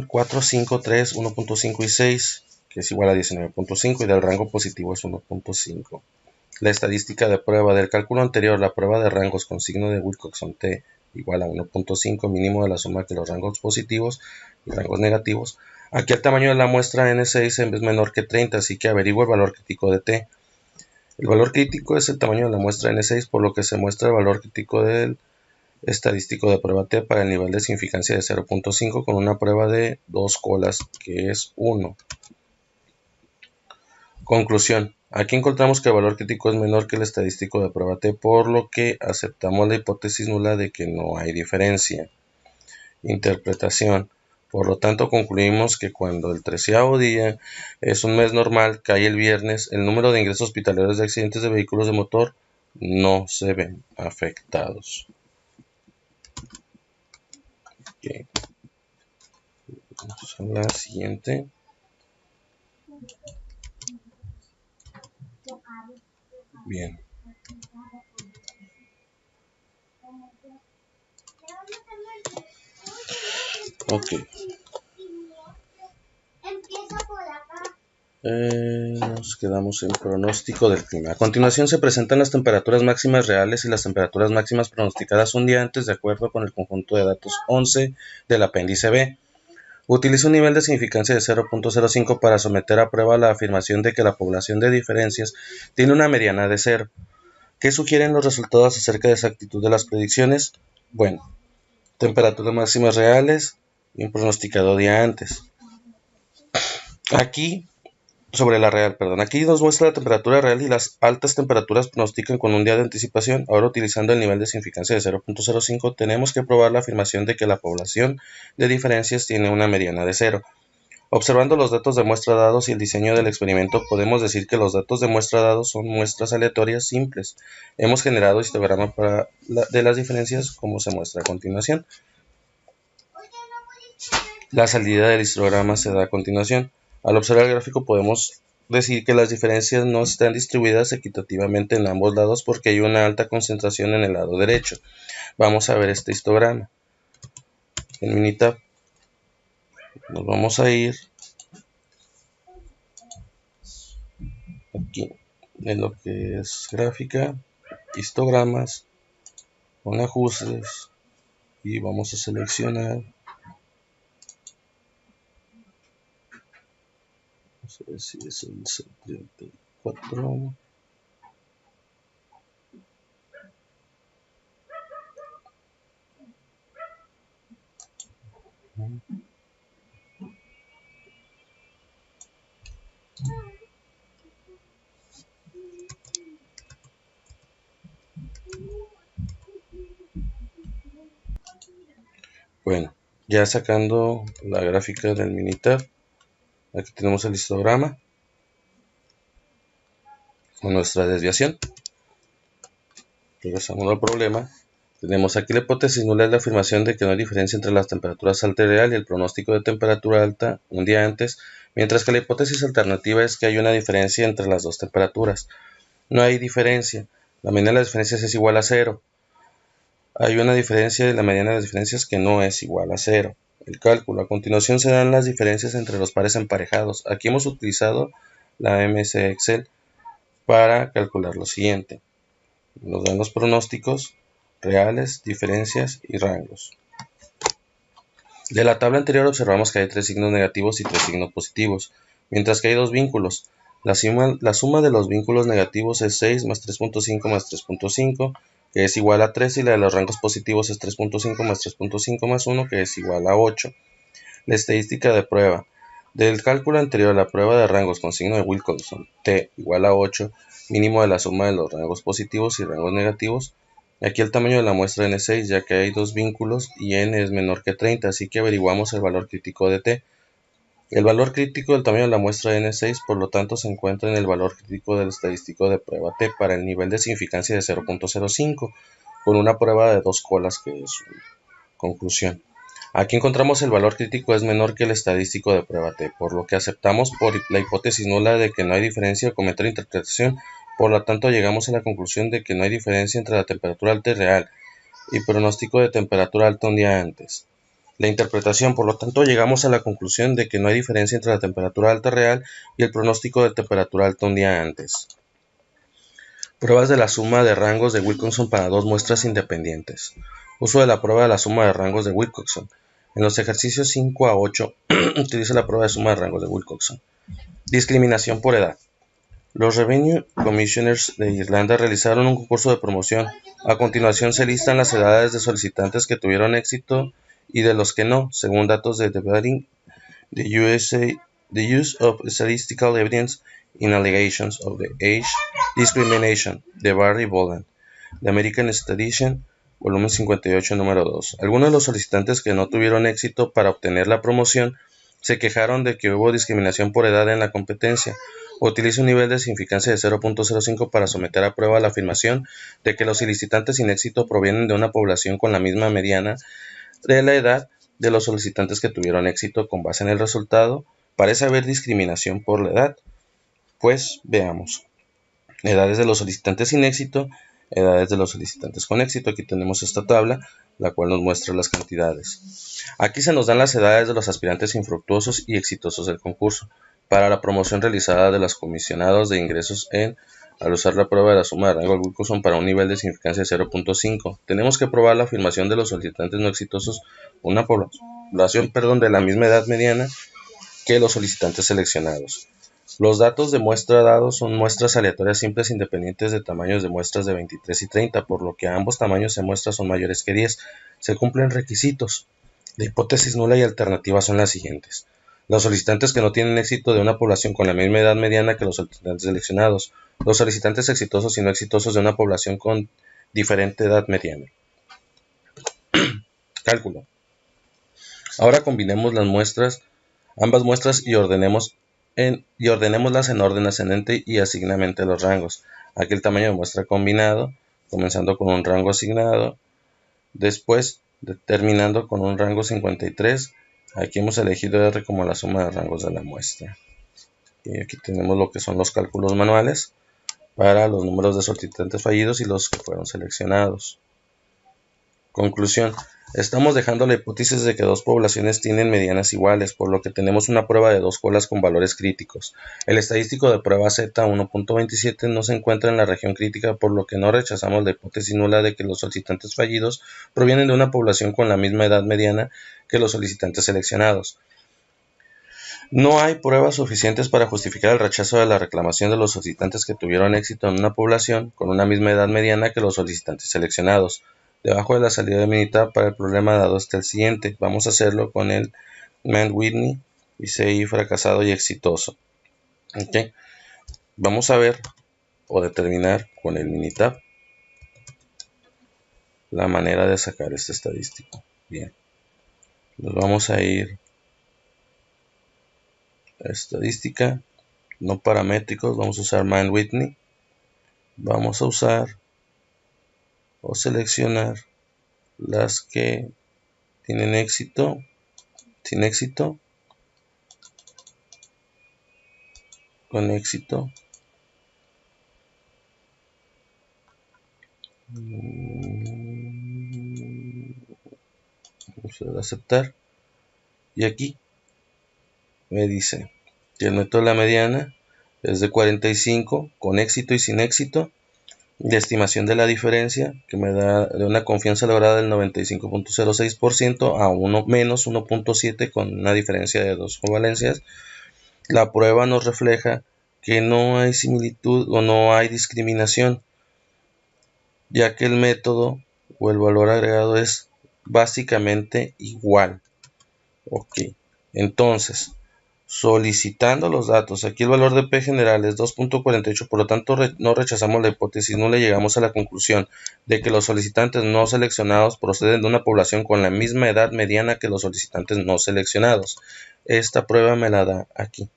4, 5, 3, 1.5 y 6, que es igual a 19.5, y del rango positivo es 1.5. La estadística de prueba del cálculo anterior, la prueba de rangos con signo de Wilcoxon T igual a 1.5 mínimo de la suma que los rangos positivos y rangos negativos. Aquí el tamaño de la muestra N6 es menor que 30, así que averigua el valor crítico de T. El valor crítico es el tamaño de la muestra N6, por lo que se muestra el valor crítico del estadístico de prueba T para el nivel de significancia de 0.5 con una prueba de 2 colas, que es 1. Conclusión. Aquí encontramos que el valor crítico es menor que el estadístico de prueba T, por lo que aceptamos la hipótesis nula de que no hay diferencia. Interpretación. Por lo tanto, concluimos que cuando el 13º día es un mes normal, cae el viernes, el número de ingresos hospitalarios de accidentes de vehículos de motor no se ven afectados. Okay. Vamos a la siguiente. Bien. Ok. Nos quedamos en pronóstico del clima. A continuación se presentan las temperaturas máximas reales y las temperaturas máximas pronosticadas un día antes de acuerdo con el conjunto de datos 11 del apéndice B. Utiliza un nivel de significancia de 0.05 para someter a prueba la afirmación de que la población de diferencias tiene una mediana de 0. ¿Qué sugieren los resultados acerca de exactitud de las predicciones? Bueno, temperaturas máximas reales y un pronosticado día antes. Aquí nos muestra la temperatura real y las altas temperaturas pronostican con un día de anticipación. Ahora, utilizando el nivel de significancia de 0.05, tenemos que probar la afirmación de que la población de diferencias tiene una mediana de 0. Observando los datos de muestra dados y el diseño del experimento, podemos decir que los datos de muestra dados son muestras aleatorias simples. Hemos generado histograma de las diferencias, como se muestra a continuación. La salida del histograma se da a continuación. Al observar el gráfico podemos decir que las diferencias no están distribuidas equitativamente en ambos lados porque hay una alta concentración en el lado derecho. Vamos a ver este histograma. En Minitab nos vamos a ir aquí en lo que es gráfica, histogramas, con ajustes, y vamos a seleccionar, vamos a ver si es el C34. Bueno, ya sacando la gráfica del Minitab, aquí tenemos el histograma con nuestra desviación. Regresamos al problema. Tenemos aquí la hipótesis nula, es la afirmación de que no hay diferencia entre las temperaturas alta y real y el pronóstico de temperatura alta un día antes, mientras que la hipótesis alternativa es que hay una diferencia entre las dos temperaturas. No hay diferencia, la mediana de las diferencias es igual a 0. Hay una diferencia y la mediana de las diferencias que no es igual a 0. El cálculo. A continuación se dan las diferencias entre los pares emparejados. Aquí hemos utilizado la MS Excel para calcular lo siguiente. Nos dan los pronósticos reales, diferencias y rangos. De la tabla anterior observamos que hay 3 signos negativos y 3 signos positivos, mientras que hay 2 vínculos. La suma de los vínculos negativos es 6 más 3.5 más 3.5, que es igual a 3, y la de los rangos positivos es 3.5 más 3.5 más 1, que es igual a 8. La estadística de prueba. Del cálculo anterior, la prueba de rangos con signo de Wilcoxon, t igual a 8, mínimo de la suma de los rangos positivos y rangos negativos. Aquí el tamaño de la muestra n6, ya que hay 2 vínculos y n es menor que 30, así que averiguamos el valor crítico de t. El valor crítico del tamaño de la muestra n6, por lo tanto, se encuentra en el valor crítico del estadístico de prueba t para el nivel de significancia de 0.05, con una prueba de 2 colas, que es su conclusión. Aquí encontramos el valor crítico es menor que el estadístico de prueba t, por lo que aceptamos por la hipótesis nula de que no hay diferencia con método de interpretación. Por lo tanto, llegamos a la conclusión de que no hay diferencia entre la temperatura alta y real y pronóstico de temperatura alta un día antes. La interpretación, por lo tanto, llegamos a la conclusión de que no hay diferencia entre la temperatura alta real y el pronóstico de temperatura alta un día antes. Pruebas de la suma de rangos de Wilcoxon para 2 muestras independientes. Uso de la prueba de la suma de rangos de Wilcoxon. En los ejercicios 5 a 8 utiliza la prueba de suma de rangos de Wilcoxon. Discriminación por edad. Los Revenue Commissioners de Irlanda realizaron un concurso de promoción. A continuación se listan las edades de solicitantes que tuvieron éxito y de los que no, según datos de Debating the Use of Statistical Evidence in Allegations of the Age Discrimination de Barry Boland, The American Statistician, volumen 58, número 2. Algunos de los solicitantes que no tuvieron éxito para obtener la promoción se quejaron de que hubo discriminación por edad en la competencia. Utiliza un nivel de significancia de 0.05 para someter a prueba la afirmación de que los solicitantes sin éxito provienen de una población con la misma mediana de la edad de los solicitantes que tuvieron éxito. Con base en el resultado, parece haber discriminación por la edad. Pues veamos. Edades de los solicitantes sin éxito, edades de los solicitantes con éxito. Aquí tenemos esta tabla, la cual nos muestra las cantidades. Aquí se nos dan las edades de los aspirantes infructuosos y exitosos del concurso para la promoción realizada de los comisionados de ingresos al usar la prueba de la suma de rango de Wilcoxon para un nivel de significancia de 0.5. Tenemos que probar la afirmación de los solicitantes no exitosos, una población de la misma edad mediana que los solicitantes seleccionados. Los datos de muestra dados son muestras aleatorias simples independientes de tamaños de muestras de 23 y 30, por lo que ambos tamaños de muestras son mayores que 10. Se cumplen requisitos. La hipótesis nula y alternativa son las siguientes. Los solicitantes que no tienen éxito de una población con la misma edad mediana que los solicitantes seleccionados. Los solicitantes exitosos y no exitosos de una población con diferente edad mediana. Cálculo. Ahora combinemos las muestras, ambas muestras y ordenémoslas en orden ascendente y asignamente los rangos. Aquí el tamaño de muestra combinado, comenzando con un rango asignado, después terminando con un rango 53. Aquí hemos elegido R como la suma de rangos de la muestra. Y aquí tenemos lo que son los cálculos manuales para los números de solicitantes fallidos y los que fueron seleccionados. Conclusión. Estamos dejando la hipótesis de que dos poblaciones tienen medianas iguales, por lo que tenemos una prueba de dos colas con valores críticos. El estadístico de prueba Z 1.27 no se encuentra en la región crítica, por lo que no rechazamos la hipótesis nula de que los solicitantes fallidos provienen de una población con la misma edad mediana que los solicitantes seleccionados. No hay pruebas suficientes para justificar el rechazo de la reclamación de los solicitantes que tuvieron éxito en una población con una misma edad mediana que los solicitantes seleccionados. Debajo de la salida de Minitab para el problema dado está el siguiente. Vamos a hacerlo con el Mann-Whitney y CI fracasado y exitoso. Okay. Vamos a ver o determinar con el Minitab la manera de sacar este estadístico. Bien. Nos vamos a ir a estadística, no paramétricos. Vamos a usar Mann-Whitney. Vamos a usar o seleccionar las que tienen éxito, sin éxito, con éxito. Vamos a aceptar. Y aquí me dice que el método de la mediana es de 45 con éxito y sin éxito. De estimación de la diferencia, que me da de una confianza lograda del 95.06% a 1 menos 1.7 con una diferencia de dos convalencias. La prueba nos refleja que no hay similitud o no hay discriminación, ya que el método o el valor agregado es básicamente igual. Ok, entonces solicitando los datos, aquí el valor de P general es 2.48, por lo tanto no rechazamos la hipótesis, no le llegamos a la conclusión de que los solicitantes no seleccionados proceden de una población con la misma edad mediana que los solicitantes no seleccionados. Esta prueba me la da aquí,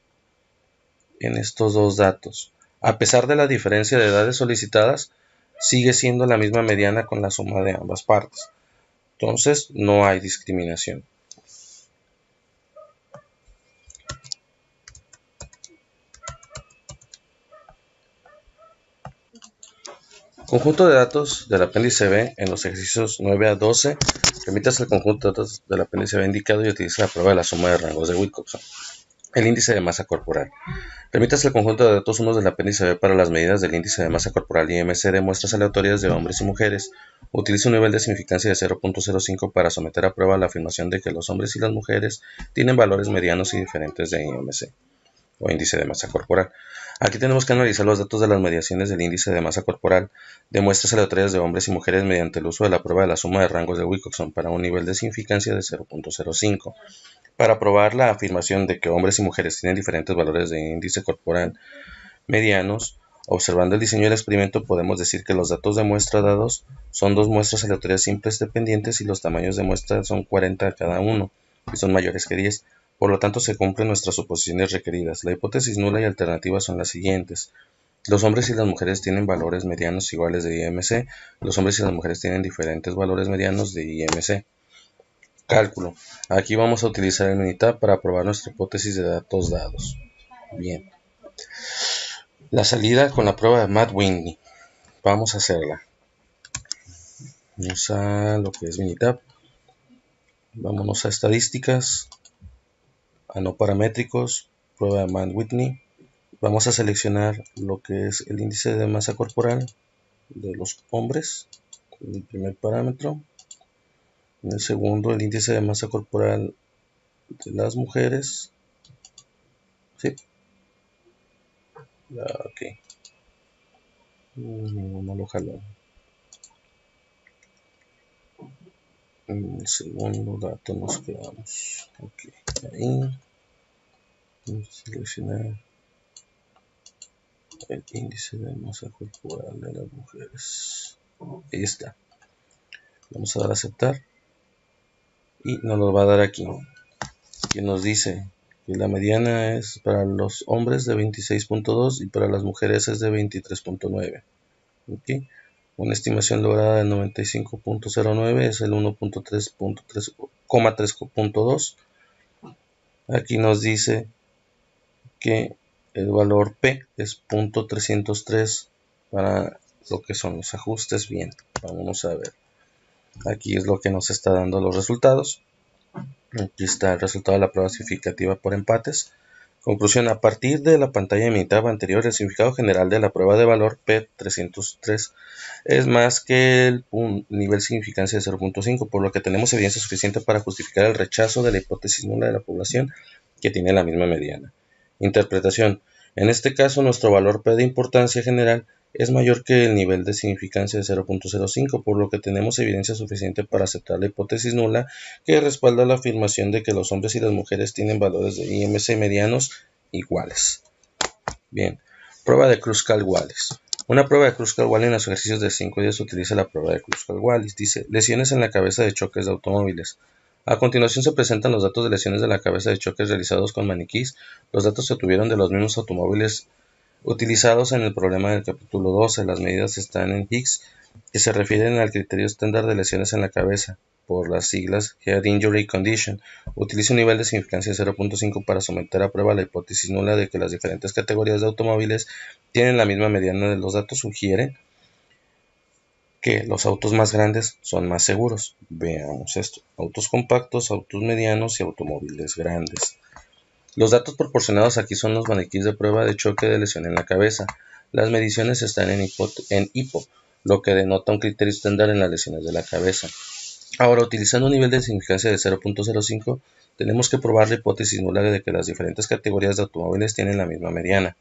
en estos dos datos. A pesar de la diferencia de edades solicitadas, sigue siendo la misma mediana con la suma de ambas partes. Entonces, no hay discriminación. Conjunto de datos del apéndice B en los ejercicios 9 a 12. Remítase el conjunto de datos del apéndice B indicado y utilice la prueba de la suma de rangos de Wilcoxon. El índice de masa corporal. Remítase el conjunto de datos 1 del apéndice B para las medidas del índice de masa corporal IMC de muestras aleatorias de hombres y mujeres. Utilice un nivel de significancia de 0.05 para someter a prueba la afirmación de que los hombres y las mujeres tienen valores medianos y diferentes de IMC o índice de masa corporal. Aquí tenemos que analizar los datos de las mediaciones del índice de masa corporal de muestras aleatorias de hombres y mujeres mediante el uso de la prueba de la suma de rangos de Wilcoxon para un nivel de significancia de 0.05. Para probar la afirmación de que hombres y mujeres tienen diferentes valores de índice corporal medianos, observando el diseño del experimento podemos decir que los datos de muestra dados son dos muestras aleatorias simples dependientes y los tamaños de muestra son 40 cada uno y son mayores que 10. Por lo tanto, se cumplen nuestras suposiciones requeridas. La hipótesis nula y alternativa son las siguientes. Los hombres y las mujeres tienen valores medianos iguales de IMC. Los hombres y las mujeres tienen diferentes valores medianos de IMC. Cálculo. Aquí vamos a utilizar el Minitab para probar nuestra hipótesis de datos dados. Bien. La salida con la prueba de Mann-Whitney. Vamos a hacerla. Vamos a lo que es Minitab. Vámonos a estadísticas. A no paramétricos, prueba de Mann-Whitney. Vamos a seleccionar lo que es el índice de masa corporal de los hombres, el primer parámetro. En el segundo, el índice de masa corporal de las mujeres. Sí. Ok. No lo jaló. En el segundo dato nos quedamos. Ok. Ahí. Vamos a seleccionar el índice de masa corporal de las mujeres. Ahí está. Vamos a dar a aceptar. Y nos lo va a dar aquí. Que nos dice que la mediana es para los hombres de 26.2 y para las mujeres es de 23.9. ¿Okay? Una estimación lograda de 95.09 es el 1.3.2. Aquí nos dice que el valor P es 0.303 para lo que son los ajustes. Bien, vamos a ver. Aquí es lo que nos está dando los resultados. Aquí está el resultado de la prueba significativa por empates. Conclusión: a partir de la pantalla de mi tab anterior, el significado general de la prueba de valor P303 es más que el nivel de significancia de 0.5, por lo que tenemos evidencia suficiente para justificar el rechazo de la hipótesis nula de la población que tiene la misma mediana. Interpretación: en este caso, nuestro valor P de importancia general es mayor que el nivel de significancia de 0.05, por lo que tenemos evidencia suficiente para aceptar la hipótesis nula que respalda la afirmación de que los hombres y las mujeres tienen valores de IMC medianos iguales. Bien, prueba de Kruskal-Wallis. Una prueba de Kruskal-Wallis en los ejercicios de 5 días utiliza la prueba de Kruskal-Wallis. Dice: lesiones en la cabeza de choques de automóviles. A continuación se presentan los datos de lesiones de la cabeza de choques realizados con maniquís. Los datos se obtuvieron de los mismos automóviles utilizados en el problema del capítulo 12. Las medidas están en Higgs, que se refieren al criterio estándar de lesiones en la cabeza, por las siglas Head Injury Condition. Utiliza un nivel de significancia de 0.5 para someter a prueba la hipótesis nula de que las diferentes categorías de automóviles tienen la misma mediana. Los datos sugieren que los autos más grandes son más seguros. Veamos esto: autos compactos, autos medianos y automóviles grandes. Los datos proporcionados aquí son los maniquíes de prueba de choque de lesión en la cabeza. Las mediciones están en hipo, lo que denota un criterio estándar en las lesiones de la cabeza. Ahora, utilizando un nivel de significancia de 0.05, tenemos que probar la hipótesis nula de que las diferentes categorías de automóviles tienen la misma mediana.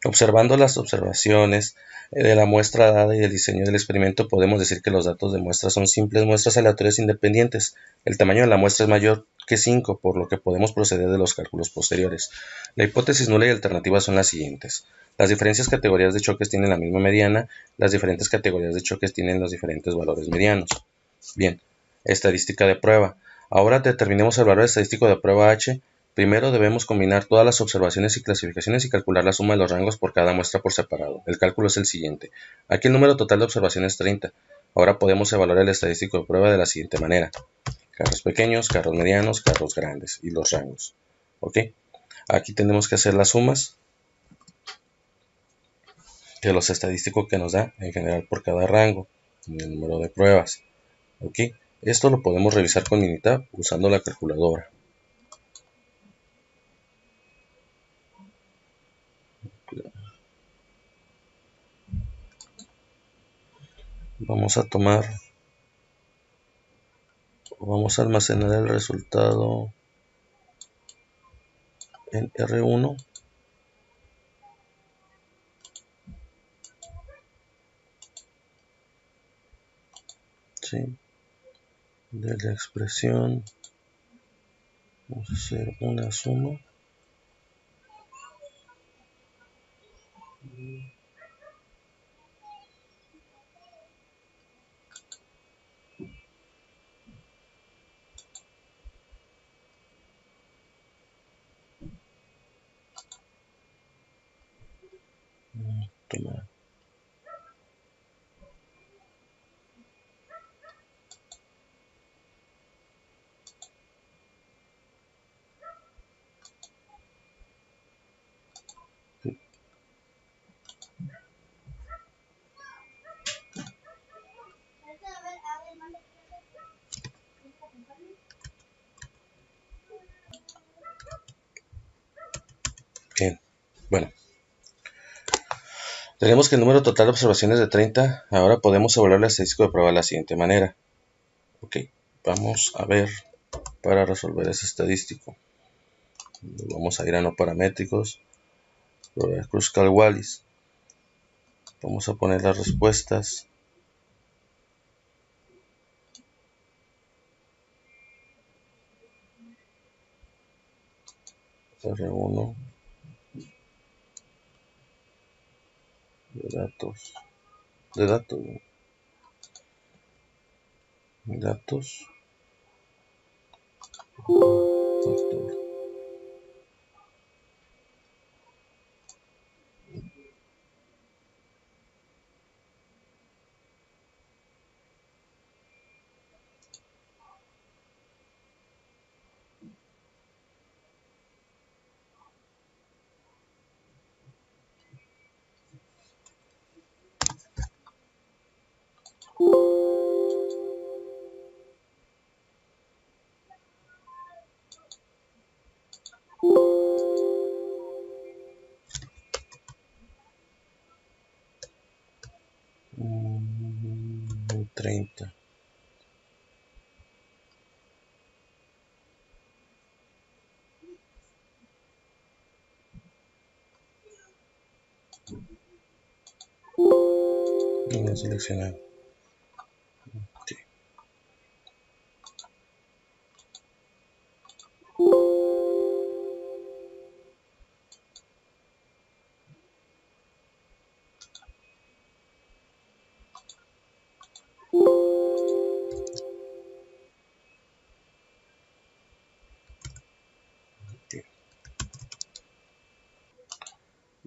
Observando las observaciones de la muestra dada y del diseño del experimento, podemos decir que los datos de muestra son simples muestras aleatorias independientes. El tamaño de la muestra es mayor que 5, por lo que podemos proceder de los cálculos posteriores. La hipótesis nula y alternativa son las siguientes: las diferentes categorías de choques tienen la misma mediana, las diferentes categorías de choques tienen los diferentes valores medianos. Bien, estadística de prueba. Ahora determinemos el valor estadístico de prueba H. Primero debemos combinar todas las observaciones y clasificaciones y calcular la suma de los rangos por cada muestra por separado. El cálculo es el siguiente. Aquí el número total de observaciones es 30. Ahora podemos evaluar el estadístico de prueba de la siguiente manera: carros pequeños, carros medianos, carros grandes y los rangos. ¿Ok? Aquí tenemos que hacer las sumas de los estadísticos que nos da en general por cada rango y el número de pruebas. ¿Ok? Esto lo podemos revisar con Minitab usando la calculadora. Vamos a almacenar el resultado en R1. ¿Sí? De la expresión vamos a hacer una suma. Tomar. Bien, bueno. Tenemos que el número total de observaciones de 30. Ahora podemos evaluar la estadística de prueba de la siguiente manera. Ok, vamos a ver para resolver ese estadístico. Vamos a ir a no paramétricos, prueba de Kruskal-Wallis. Vamos a poner las respuestas. R1 de datos. Factor. 30. Voy a seleccionar. Sí.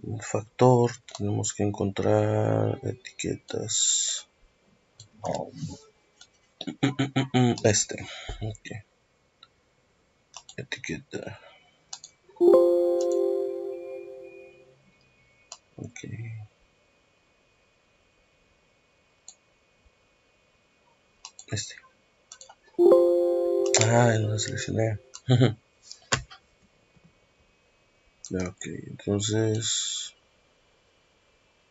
El factor, tenemos que encontrar etiquetas. Okay. Etiqueta. Ok. No lo seleccioné. Ok, entonces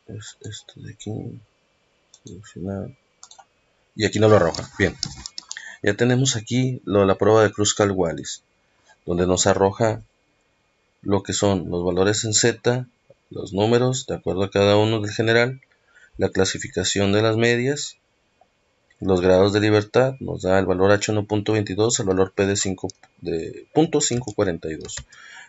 es esto de aquí. Seleccionar. Y aquí no lo arroja. Bien. Ya tenemos aquí la prueba de Kruskal-Wallis, donde nos arroja lo que son los valores en Z, los números de acuerdo a cada uno del general, la clasificación de las medias, los grados de libertad, nos da el valor H1.22, el valor P de 5.42.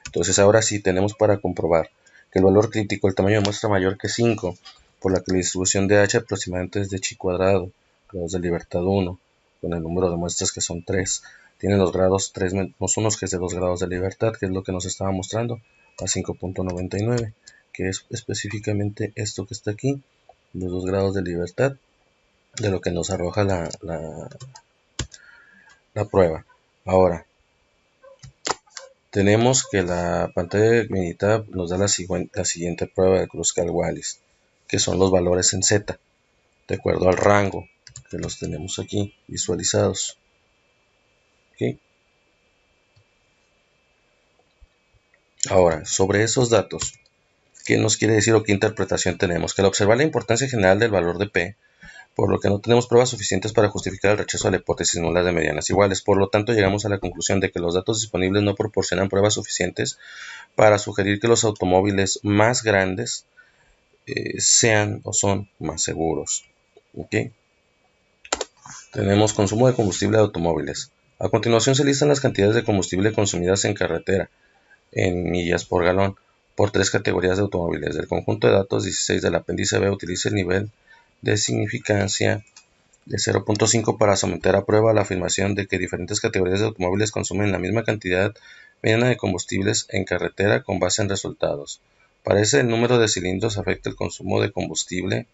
Entonces ahora sí tenemos para comprobar que el valor crítico, el tamaño de muestra mayor que 5, por la que la distribución de H aproximadamente es de chi cuadrado, grados de libertad 1, con el número de muestras que son 3. Tiene los grados 3 menos 1, que es de 2 grados de libertad, que es lo que nos estaba mostrando, a 5.99, que es específicamente esto que está aquí, los 2 grados de libertad, de lo que nos arroja la prueba. Ahora, tenemos que la pantalla de Minitab nos da la siguiente prueba de Kruskal-Wallis, que son los valores en Z, de acuerdo al rango, que los tenemos aquí visualizados. ¿Okay? Ahora, sobre esos datos, ¿qué nos quiere decir o qué interpretación tenemos? Que al observar la importancia general del valor de P, por lo que no tenemos pruebas suficientes para justificar el rechazo a la hipótesis nula de medianas iguales. Por lo tanto, llegamos a la conclusión de que los datos disponibles no proporcionan pruebas suficientes para sugerir que los automóviles más grandes sean o son más seguros. ¿Okay? Tenemos consumo de combustible de automóviles. A continuación se listan las cantidades de combustible consumidas en carretera en millas por galón por 3 categorías de automóviles. Del conjunto de datos 16 del apéndice B utiliza el nivel de significancia de 0.5 para someter a prueba la afirmación de que diferentes categorías de automóviles consumen la misma cantidad mediana de combustibles en carretera con base en resultados. Parece el número de cilindros afecta el consumo de combustible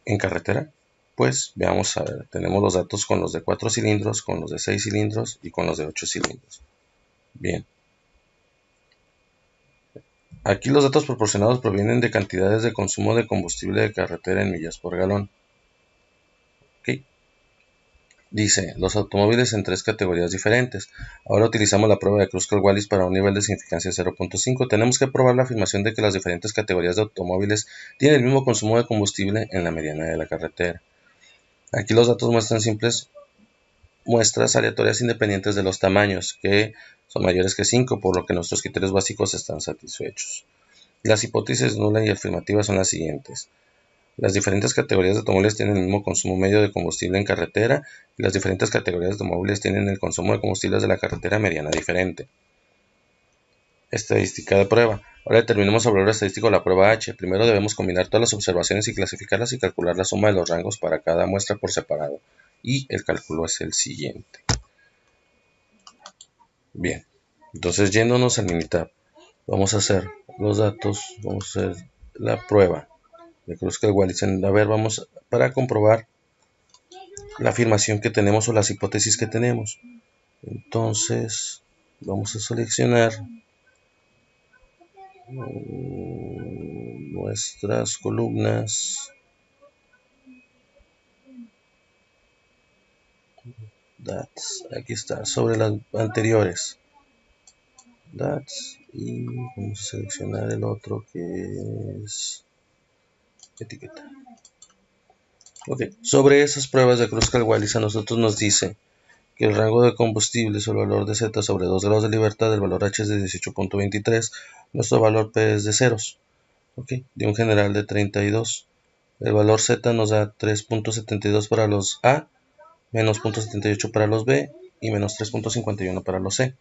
en carretera. Pues veamos a ver, tenemos los datos con los de 4 cilindros, con los de 6 cilindros y con los de 8 cilindros. Bien. Aquí los datos proporcionados provienen de cantidades de consumo de combustible de carretera en millas por galón. ¿Okay? Dice, los automóviles en 3 categorías diferentes. Ahora utilizamos la prueba de Kruskal-Wallis para un nivel de significancia 0.5. Tenemos que probar la afirmación de que las diferentes categorías de automóviles tienen el mismo consumo de combustible en la mediana de la carretera. Aquí los datos muestran simples muestras aleatorias independientes de los tamaños, que son mayores que 5, por lo que nuestros criterios básicos están satisfechos. Las hipótesis nula y afirmativa son las siguientes. Las diferentes categorías de automóviles tienen el mismo consumo medio de combustible en carretera y las diferentes categorías de automóviles tienen el consumo de combustibles de la carretera mediana diferente. Estadística de prueba. Ahora determinemos el valor estadístico de la prueba H. Primero debemos combinar todas las observaciones y clasificarlas y calcular la suma de los rangos para cada muestra por separado. Y el cálculo es el siguiente. Bien, entonces yéndonos al Minitab, vamos a hacer los datos, vamos a hacer la prueba de Kruskal-Wallis. A ver, vamos para comprobar la afirmación que tenemos o las hipótesis que tenemos. Entonces vamos a seleccionar nuestras columnas, aquí está, sobre las anteriores, y vamos a seleccionar el otro que es etiqueta. Ok, sobre esas pruebas de Kruskal-Wallis a nosotros nos dice que el rango de combustibles o el valor de Z sobre 2 grados de libertad, el valor H es de 18.23, nuestro valor P es de ceros, ok, de un general de 32. El valor Z nos da 3.72 para los A, menos 0.78 para los B y menos 3.51 para los C.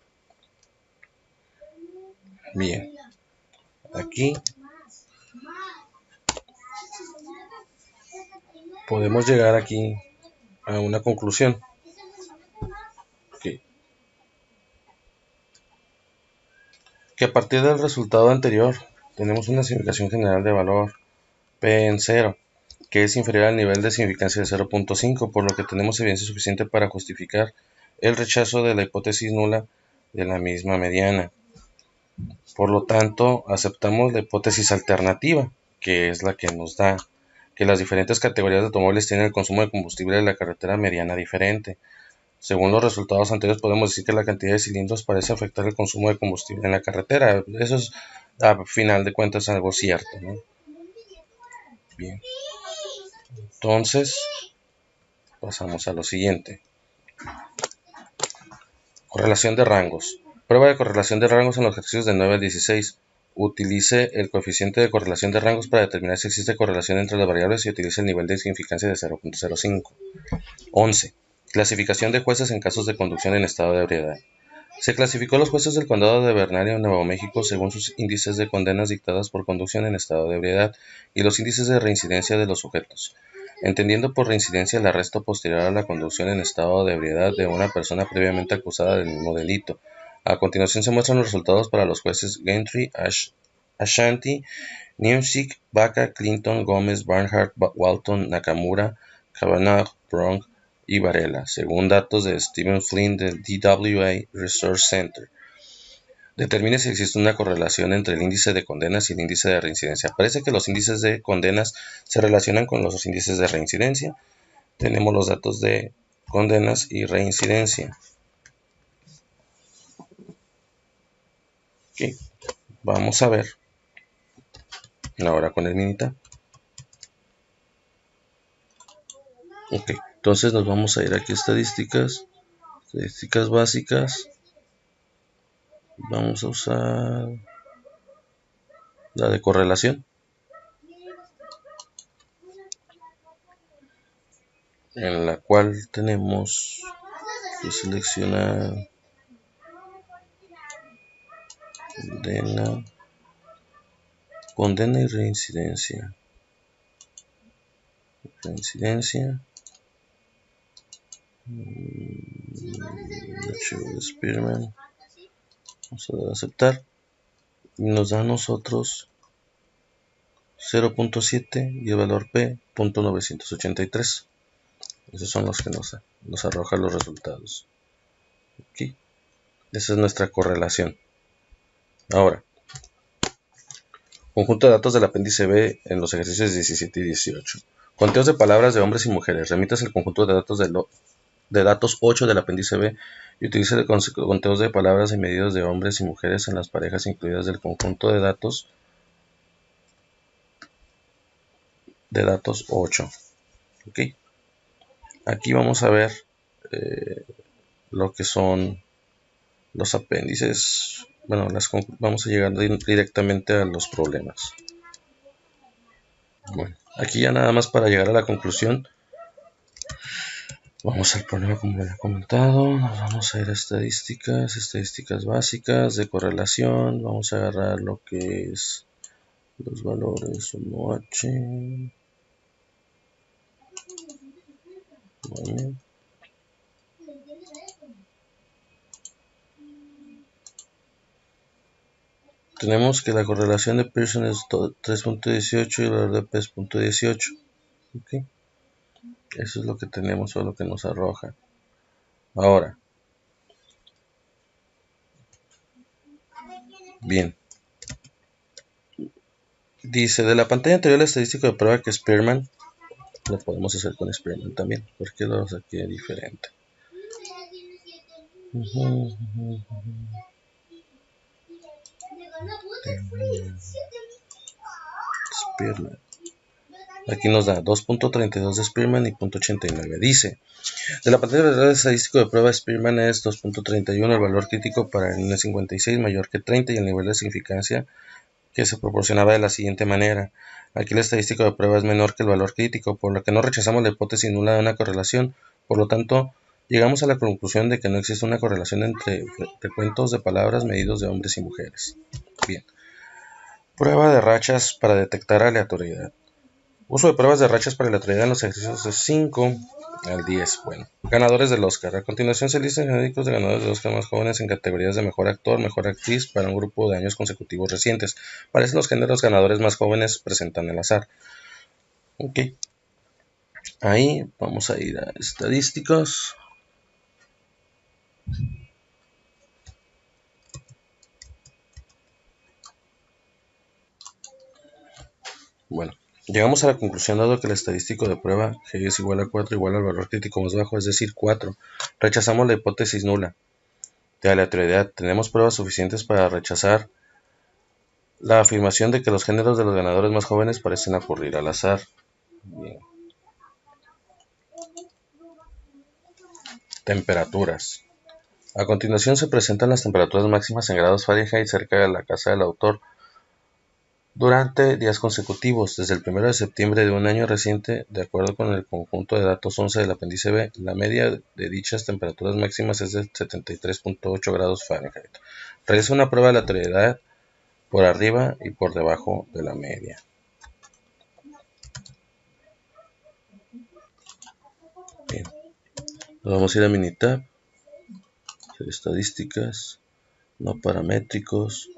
Bien, aquí podemos llegar aquí a una conclusión. Que a partir del resultado anterior tenemos una significación general de valor P en 0, que es inferior al nivel de significancia de 0.5, por lo que tenemos evidencia suficiente para justificar el rechazo de la hipótesis nula de la misma mediana. Por lo tanto, aceptamos la hipótesis alternativa, que es la que nos da que las diferentes categorías de automóviles tienen el consumo de combustible de la carretera mediana diferente. Según los resultados anteriores, podemos decir que la cantidad de cilindros parece afectar el consumo de combustible en la carretera. Eso es, a final de cuentas, algo cierto, ¿no? Bien. Entonces, pasamos a lo siguiente. Correlación de rangos. Prueba de correlación de rangos en los ejercicios de 9 al 16. Utilice el coeficiente de correlación de rangos para determinar si existe correlación entre las variables y utilice el nivel de significancia de 0.05. 11. Clasificación de jueces en casos de conducción en estado de ebriedad. Se clasificó a los jueces del condado de Bernal, Nuevo México, según sus índices de condenas dictadas por conducción en estado de ebriedad y los índices de reincidencia de los sujetos, entendiendo por reincidencia el arresto posterior a la conducción en estado de ebriedad de una persona previamente acusada del mismo delito. A continuación se muestran los resultados para los jueces Gentry, Ashanti, Newsick, Baca, Clinton, Gómez, Barnhart, Walton, Nakamura, Kavanagh, Bronk y Varela, según datos de Stephen Flynn del DWA Research Center. Determine si existe una correlación entre el índice de condenas y el índice de reincidencia. Parece que los índices de condenas se relacionan con los índices de reincidencia. Tenemos los datos de condenas y reincidencia. Okay. Vamos a ver ahora con el Minitab. Ok, entonces nos vamos a ir aquí a estadísticas básicas. Vamos a usar la de correlación, en la cual tenemos que seleccionar condena y reincidencia. Archivo de Spearman. Vamos a dar a aceptar. Y nos da a nosotros 0.7 y el valor P, 0.983. Esos son los que nos arrojan los resultados. Aquí. Esa es nuestra correlación. Ahora, conjunto de datos del apéndice B en los ejercicios 17 y 18. Conteos de palabras de hombres y mujeres. Remitas el conjunto de datos 8 del apéndice B y utilice el conteos de palabras y medidas de hombres y mujeres en las parejas incluidas del conjunto de datos 8. ¿Okay? Aquí vamos a ver lo que son los apéndices. Bueno, vamos a llegar directamente a los problemas. Bueno, aquí ya nada más para llegar a la conclusión. Vamos al problema como ya he comentado. Nos vamos a ir a estadísticas básicas de correlación. Vamos a agarrar lo que es los valores 1H. Vale. Tenemos que la correlación de Pearson es 3.18 y el valor de P es 0.18. ¿Okay? Eso es lo que tenemos o lo que nos arroja. Ahora, bien. Dice, de la pantalla anterior la estadística de prueba que Spearman, lo podemos hacer con Spearman también, porque lo saqué diferente. Spearman. Aquí nos da 2.32 de Spearman y 0.89. Dice, de la pantalla del estadístico de prueba Spearman es 2.31, el valor crítico para el N56 mayor que 30 y el nivel de significancia que se proporcionaba de la siguiente manera. Aquí el estadístico de prueba es menor que el valor crítico, por lo que no rechazamos la hipótesis nula de una correlación. Por lo tanto, llegamos a la conclusión de que no existe una correlación entre recuentos de palabras medidos de hombres y mujeres. Bien. Prueba de rachas para detectar aleatoriedad. Uso de pruebas de rachas para aleatoriedad en los ejercicios de 5 al 10. Bueno, ganadores del Oscar. A continuación se listan genéricos de ganadores del Oscar más jóvenes en categorías de mejor actor, mejor actriz para un grupo de años consecutivos recientes. Parecen los géneros ganadores más jóvenes presentan el azar. Ok. Ahí vamos a ir a estadísticas. Bueno, llegamos a la conclusión dado que el estadístico de prueba G es igual a 4 igual al valor crítico más bajo, es decir, 4. Rechazamos la hipótesis nula de aleatoriedad. Tenemos pruebas suficientes para rechazar la afirmación de que los géneros de los ganadores más jóvenes parecen ocurrir al azar. Bien. Temperaturas. A continuación se presentan las temperaturas máximas en grados Fahrenheit cerca de la casa del autor durante días consecutivos, desde el 1 de septiembre de un año reciente. De acuerdo con el conjunto de datos 11 del apéndice B, la media de dichas temperaturas máximas es de 73.8 grados Fahrenheit. Realiza una prueba de aleatoriedad por arriba y por debajo de la media. Bien. Nos vamos a ir a Minitab, estadísticas, no paramétricos,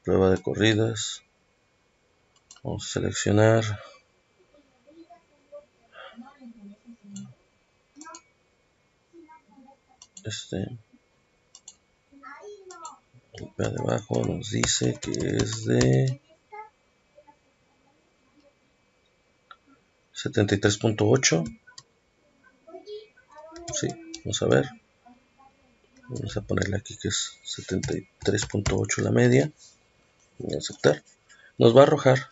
prueba de corridas. Vamos a seleccionar de abajo nos dice que es de 73.8. Sí, vamos a ver. Vamos a ponerle aquí que es 73.8 la media. Voy a aceptar. Nos va a arrojar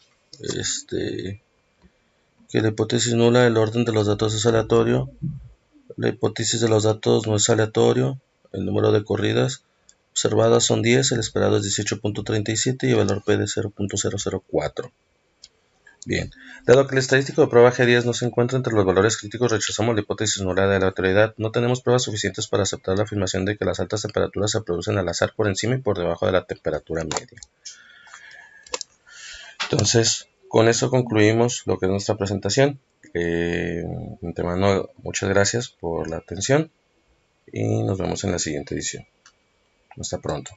que la hipótesis nula del orden de los datos es aleatorio. La hipótesis de los datos no es aleatorio. El número de corridas observadas son 10, el esperado es 18.37 y el valor P de 0.004. Bien, dado que el estadístico de prueba G10 no se encuentra entre los valores críticos, rechazamos la hipótesis nula de la aleatoriedad. No tenemos pruebas suficientes para aceptar la afirmación de que las altas temperaturas se producen al azar por encima y por debajo de la temperatura media. Entonces, con eso concluimos lo que es nuestra presentación. De antemano, muchas gracias por la atención y nos vemos en la siguiente edición. Hasta pronto.